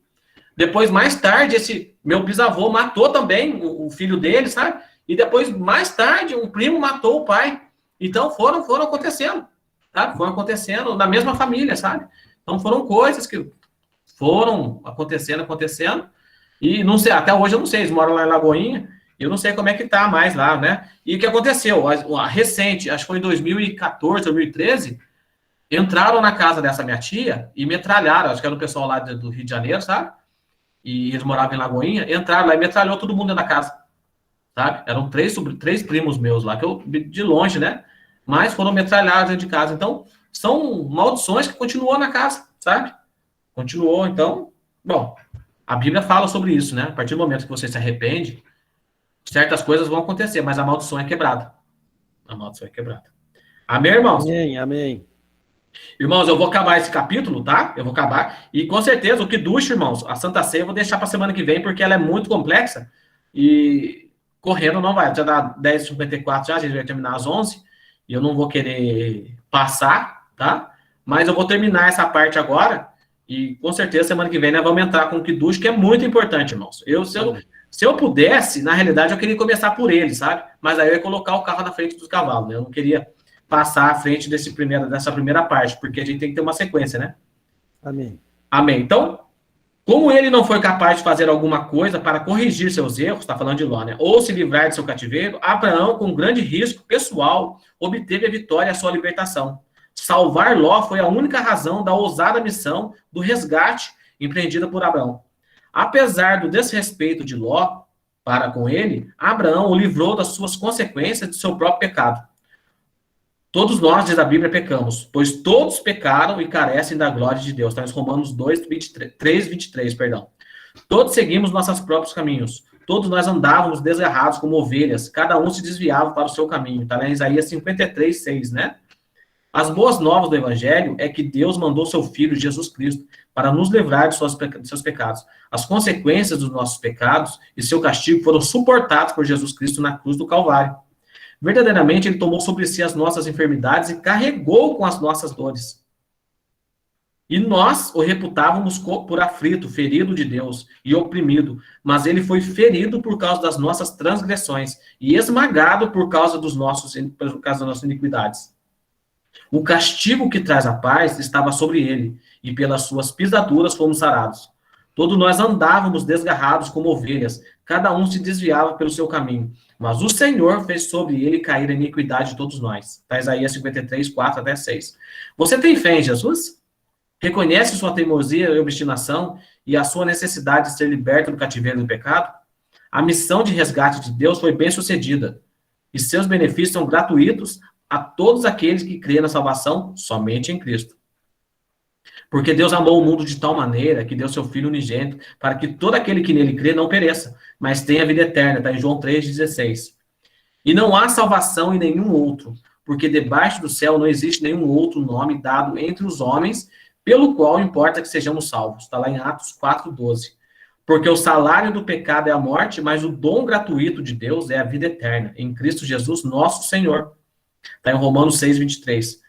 Depois, mais tarde, esse meu bisavô matou também o filho dele, sabe? E depois, mais tarde, um primo matou o pai. Então, foram acontecendo, sabe? Foram acontecendo na mesma família, sabe? Então, foram coisas que foram acontecendo. E não sei, até hoje eu não sei, eles moram lá em Lagoinha, e eu não sei como é que tá mais lá, né? E o que aconteceu? A recente, acho que foi em 2014, 2013, entraram na casa dessa minha tia e metralharam, acho que era o pessoal lá do Rio de Janeiro, sabe? E eles moravam em Lagoinha, entraram lá e metralhou todo mundo na casa, sabe? Eram 3 primos meus lá, que eu, de longe, né? Mas foram metralhados dentro de casa. Então, são maldições que continuam na casa, sabe? Continuou, então... Bom, a Bíblia fala sobre isso, né? A partir do momento que você se arrepende, certas coisas vão acontecer, mas a maldição é quebrada. A maldição é quebrada. Amém, irmãos? Amém, amém. Irmãos, eu vou acabar esse capítulo, tá? Eu vou acabar. E com certeza, o Kiddush, irmãos, a Santa Ceia eu vou deixar para semana que vem, porque ela é muito complexa. E correndo não vai. Já dá 10h54 já, a gente vai terminar às 11. E eu não vou querer passar, tá? Mas eu vou terminar essa parte agora. E com certeza, semana que vem, nós vamos entrar com o Kiddush, que é muito importante, irmãos. Se eu pudesse, na realidade, eu queria começar por ele, sabe? Mas aí eu ia colocar o carro na frente dos cavalos, né? Eu não queria passar à frente dessa primeira parte, porque a gente tem que ter uma sequência, né? Amém. Amém. Então, como ele não foi capaz de fazer alguma coisa para corrigir seus erros, está falando de Ló, né? Ou se livrar de seu cativeiro, Abraão, com grande risco pessoal, obteve a vitória e a sua libertação. Salvar Ló foi a única razão da ousada missão do resgate empreendida por Abraão. Apesar do desrespeito de Ló para com ele, Abraão o livrou das suas consequências de seu próprio pecado. Todos nós, diz a Bíblia, pecamos, pois todos pecaram e carecem da glória de Deus. Está em Romanos 3:23, perdão. Todos seguimos nossos próprios caminhos. Todos nós andávamos desgarrados como ovelhas. Cada um se desviava para o seu caminho. Está lá em Isaías 53:6, né? As boas novas do Evangelho é que Deus mandou seu Filho, Jesus Cristo, para nos livrar de seus pecados. As consequências dos nossos pecados e seu castigo foram suportados por Jesus Cristo na cruz do Calvário. Verdadeiramente, ele tomou sobre si as nossas enfermidades e carregou com as nossas dores. E nós o reputávamos por aflito, ferido de Deus e oprimido, mas ele foi ferido por causa das nossas transgressões e esmagado por causa das nossas iniquidades. O castigo que traz a paz estava sobre ele, e pelas suas pisaduras fomos sarados. Todos nós andávamos desgarrados como ovelhas, cada um se desviava pelo seu caminho. Mas o Senhor fez sobre ele cair a iniquidade de todos nós. Está Isaías 53, 4 até 6. Você tem fé em Jesus? Reconhece sua teimosia e obstinação e a sua necessidade de ser liberto do cativeiro do pecado? A missão de resgate de Deus foi bem sucedida. E seus benefícios são gratuitos a todos aqueles que creem na salvação somente em Cristo. Porque Deus amou o mundo de tal maneira que deu seu Filho unigênito para que todo aquele que nele crê não pereça, mas tenha vida eterna. Está em João 3,16. E não há salvação em nenhum outro, porque debaixo do céu não existe nenhum outro nome dado entre os homens pelo qual importa que sejamos salvos. Está lá em Atos 4,12. Porque o salário do pecado é a morte, mas o dom gratuito de Deus é a vida eterna, em Cristo Jesus, nosso Senhor. Está em Romanos 6,23.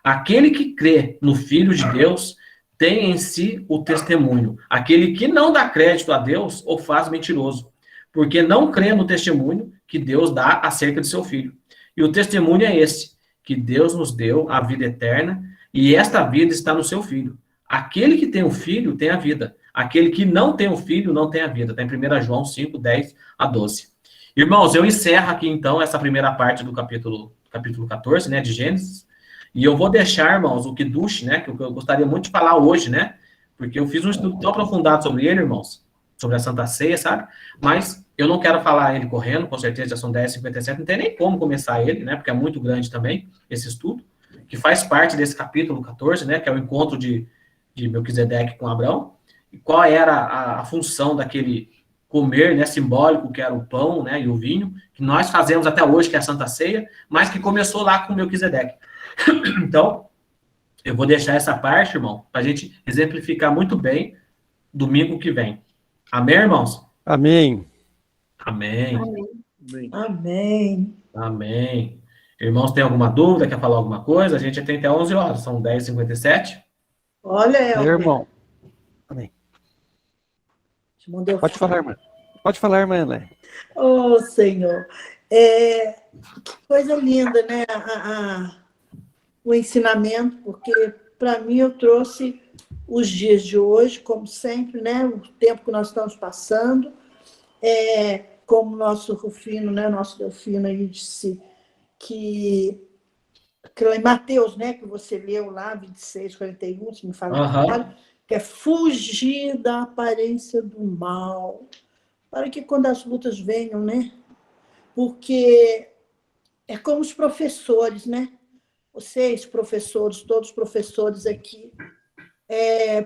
Aquele que crê no Filho de Deus tem em si o testemunho. Aquele que não dá crédito a Deus o faz mentiroso, porque não crê no testemunho que Deus dá acerca de seu Filho. E o testemunho é esse, que Deus nos deu a vida eterna, e esta vida está no seu Filho. Aquele que tem o Filho tem a vida. Aquele que não tem o Filho não tem a vida. Está em 1 João 5, 10 a 12. Irmãos, eu encerro aqui, então, essa primeira parte do capítulo 14, né, de Gênesis. E eu vou deixar, irmãos, o Kiddush, né, que eu gostaria muito de falar hoje, né, porque eu fiz um estudo tão aprofundado sobre ele, irmãos, sobre a Santa Ceia, sabe? Mas eu não quero falar ele correndo, com certeza já são 10h57, não tem nem como começar ele, né, porque é muito grande também, esse estudo, que faz parte desse capítulo 14, né, que é o encontro de Melquisedeque com Abraão, e qual era a função daquele comer, né, simbólico, que era o pão, né, e o vinho, que nós fazemos até hoje, que é a Santa Ceia, mas que começou lá com Melquisedeque. Então, eu vou deixar essa parte, irmão, para a gente exemplificar muito bem domingo que vem. Amém, irmãos? Amém. Amém. Amém. Amém. Amém. Irmãos, tem alguma dúvida? Quer falar alguma coisa? A gente tem até 11 horas, são 10h57. Olha, Elber. Irmão. Amém. Pode falar, irmã. Pode falar, irmã, né? Oh, Senhor. Que coisa linda, né? O ensinamento, porque para mim eu trouxe os dias de hoje, como sempre, né? O tempo que nós estamos passando. Como nosso Rufino, né? Nosso Delfino aí disse que em Mateus, né? Que você leu lá, 26:41, se me fala, que é fugir da aparência do mal, para que quando as lutas venham, né? Porque é como os professores, né? Vocês, professores, todos os professores aqui,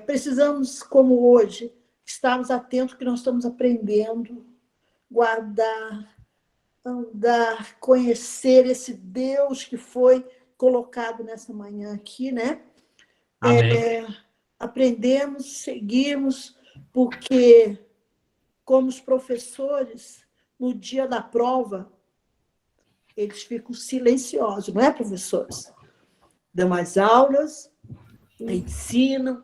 precisamos, como hoje, estarmos atentos que nós estamos aprendendo, guardar, andar, conhecer esse Deus que foi colocado nessa manhã aqui, né? Amém. Aprendemos, seguimos, porque, como os professores, no dia da prova, eles ficam silenciosos, não é, professores? Dão as aulas, ensinam,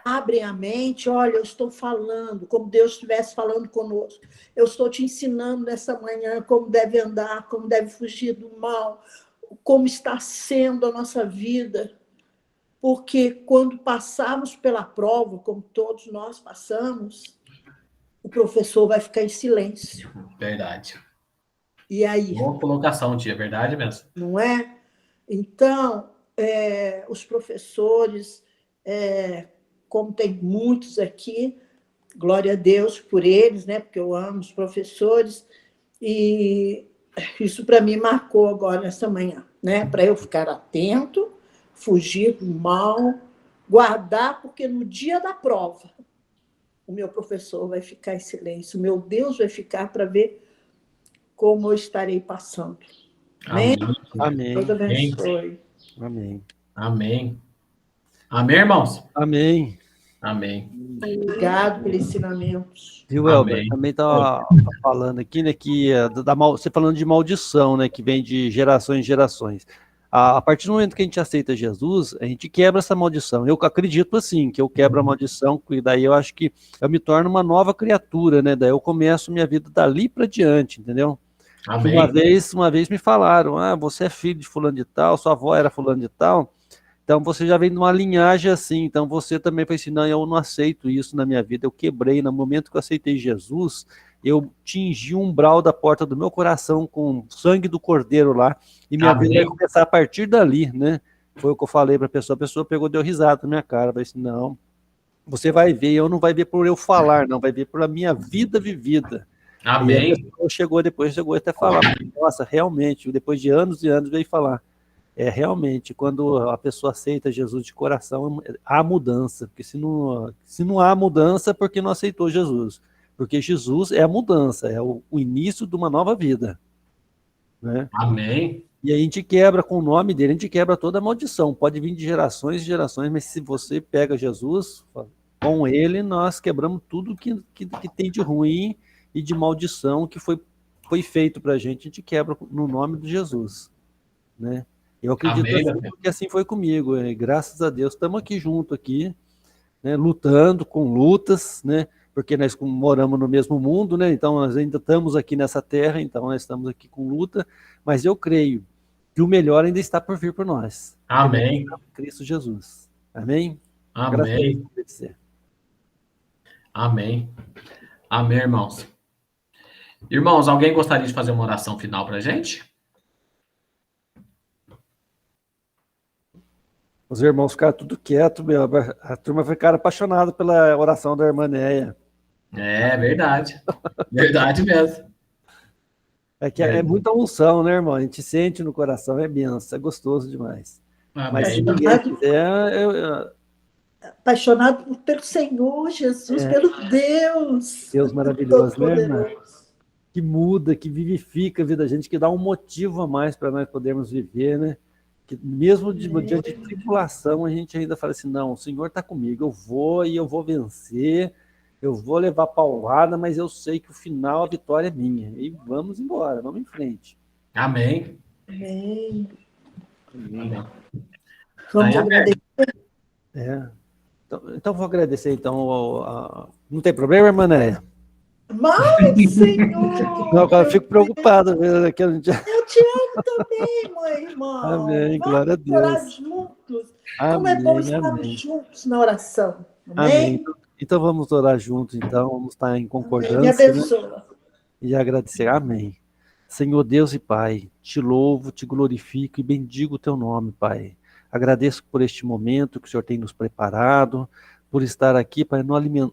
abrem a mente. Olha, eu estou falando, como Deus estivesse falando conosco. Eu estou te ensinando nessa manhã como deve andar, como deve fugir do mal, como está sendo a nossa vida. Porque quando passarmos pela prova, como todos nós passamos, o professor vai ficar em silêncio. Verdade. E aí? Boa colocação, tia, verdade mesmo. Não é? Então, os professores, como tem muitos aqui, glória a Deus por eles, né? Porque eu amo os professores, e isso para mim marcou agora nessa manhã, né? Para eu ficar atento, fugir do mal, guardar, porque no dia da prova, o meu professor vai ficar em silêncio, o meu Deus vai ficar para ver como eu estarei passando. Amém? Amém. Deus abençoe. Amém. Amém. Amém, irmãos? Amém. Amém. Obrigado pelos ensinamentos. Viu, Elber? Também estava falando aqui, né, que você falando de maldição, né, que vem de gerações em gerações. A partir do momento que a gente aceita Jesus, a gente quebra essa maldição. Eu acredito assim, que eu quebro a maldição, e daí eu acho que eu me torno uma nova criatura, né? Daí eu começo minha vida dali para diante, entendeu? Amém. Uma vez me falaram, você é filho de fulano de tal, sua avó era fulano de tal, então você já vem de uma linhagem assim, então você também foi assim, não, eu não aceito isso na minha vida, eu quebrei, no momento que eu aceitei Jesus, eu tingi o umbral da porta do meu coração com sangue do cordeiro lá, e minha vida vai começar a partir dali, né? Foi o que eu falei para a pessoa pegou, deu risada na minha cara, falei assim, não, você vai ver, eu não vai ver por eu falar, não, vai ver por a minha vida vivida. Amém. E a pessoa chegou até a falar, nossa, realmente, depois de anos e anos, veio falar, realmente, quando a pessoa aceita Jesus de coração, há mudança, porque se não há mudança, é porque não aceitou Jesus. Porque Jesus é a mudança, é o início de uma nova vida. Né? Amém. E a gente quebra com o nome dele, a gente quebra toda a maldição. Pode vir de gerações e gerações, mas se você pega Jesus, com ele nós quebramos tudo que tem de ruim e de maldição que foi feito para a gente quebra no nome de Jesus. Né? Eu acredito que assim foi comigo. Graças a Deus, estamos aqui junto aqui, né, lutando com lutas, né? Porque nós moramos no mesmo mundo, né? Então nós ainda estamos aqui nessa terra, então nós estamos aqui com luta, mas eu creio que o melhor ainda está por vir por nós. Amém. Cristo Jesus. Amém? Amém. Amém. Amém, irmãos. Irmãos, alguém gostaria de fazer uma oração final para a gente? Os irmãos ficaram tudo quietos, a turma ficaram apaixonada pela oração da irmã Néia. É verdade. Verdade mesmo. É que é muita unção, né, irmão? A gente sente no coração, é benção, é gostoso demais. Amém. Mas se ninguém quiser... Apaixonado pelo Senhor Jesus, pelo Deus. Deus maravilhoso, né, irmão? Que muda, que vivifica a vida da gente, que dá um motivo a mais para nós podermos viver, né? Que mesmo diante de tribulação, a gente ainda fala assim, não, o Senhor está comigo, eu vou vencer, eu vou levar paulada, mas eu sei que o final, a vitória é minha. E vamos embora, vamos em frente. Amém. Amém. Amém. Vamos agradecer. Então vou agradecer, então. Não tem problema, irmã Néia? Mas, Senhor! Não, eu fico preocupado. Eu te amo também, meu irmão. Amém, glória a Deus. Vamos orar juntos. Amém, como é bom estarmos juntos na oração. Amém? Então vamos orar juntos, então. Vamos estar em concordância. Me abençoa. Né? E agradecer. Amém. Senhor Deus e Pai, te louvo, te glorifico e bendigo o teu nome, Pai. Agradeço por este momento que o Senhor tem nos preparado, por estar aqui, Pai,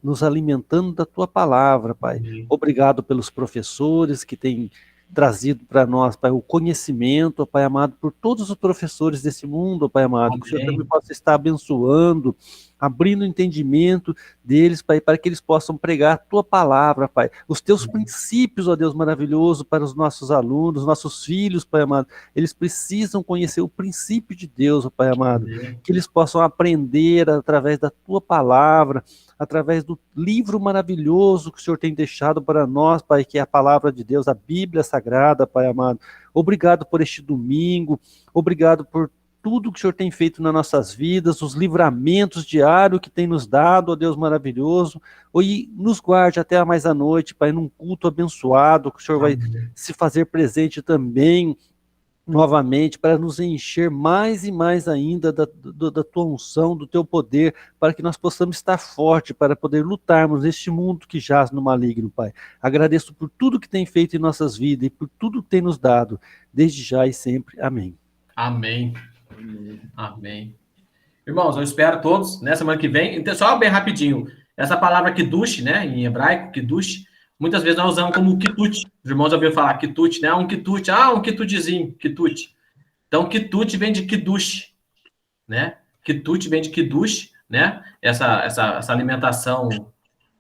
nos alimentando da Tua palavra, Pai. Obrigado pelos professores que têm trazido para nós, Pai, o conhecimento, Pai amado, por todos os professores desse mundo, Pai amado, que o Senhor também possa estar abençoando, abrindo o entendimento deles, Pai, para que eles possam pregar a Tua palavra, Pai, os Teus princípios, ó Deus maravilhoso, para os nossos alunos, nossos filhos, Pai amado, eles precisam conhecer o princípio de Deus, ó Pai amado, que eles possam aprender através da Tua palavra, através do livro maravilhoso que o Senhor tem deixado para nós, Pai, que é a palavra de Deus, a Bíblia Sagrada, Pai amado. Obrigado por este domingo, obrigado por tudo que o Senhor tem feito nas nossas vidas, os livramentos diários que tem nos dado, ó Deus maravilhoso, e nos guarde até mais à noite, Pai, num culto abençoado, que o Senhor vai se fazer presente também, novamente, para nos encher mais e mais ainda da Tua unção, do Teu poder, para que nós possamos estar fortes, para poder lutarmos neste mundo que jaz no maligno, Pai. Agradeço por tudo que tem feito em nossas vidas e por tudo que tem nos dado, desde já e sempre. Amém. Amém. Amém. Irmãos, eu espero todos, né, semana que vem. Então, só bem rapidinho, essa palavra kiddush, né, em hebraico, kiddush, muitas vezes nós usamos como kitut. Os irmãos já ouviram falar kitut, né? Um kitutzinho, kitut. Então, kitut vem de kiddush, né? Kitut vem de kiddush, né? Essa alimentação,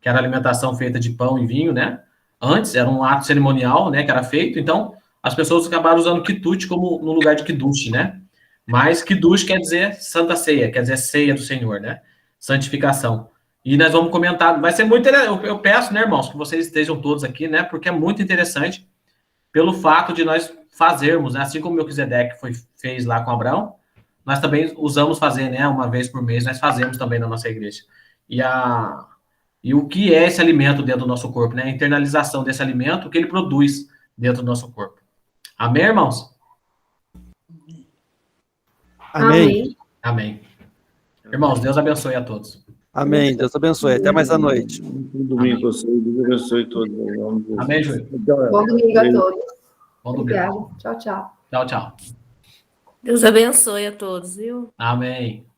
que era alimentação feita de pão e vinho, né? Antes era um ato cerimonial, né, que era feito. Então, as pessoas acabaram usando kitut como no lugar de kiddush, né? Mas kiddush quer dizer santa ceia, quer dizer ceia do Senhor, né? Santificação. E nós vamos comentar, vai ser muito interessante, eu peço, né, irmãos, que vocês estejam todos aqui, né, porque é muito interessante pelo fato de nós fazermos, né, assim como o Melquisedeque fez lá com Abraão, nós também usamos fazer, né, uma vez por mês, nós fazemos também na nossa igreja. E o que é esse alimento dentro do nosso corpo, né, a internalização desse alimento, o que ele produz dentro do nosso corpo. Amém, irmãos? Amém. Amém. Irmãos, Deus abençoe a todos. Amém. Deus abençoe. Até mais à noite. Um domingo para vocês. Deus abençoe todos. Em nome de Jesus. Amém, Júlio. Bom domingo a todos. Bom domingo. Obrigada. Tchau, tchau. Tchau, tchau. Deus abençoe a todos, viu? Amém.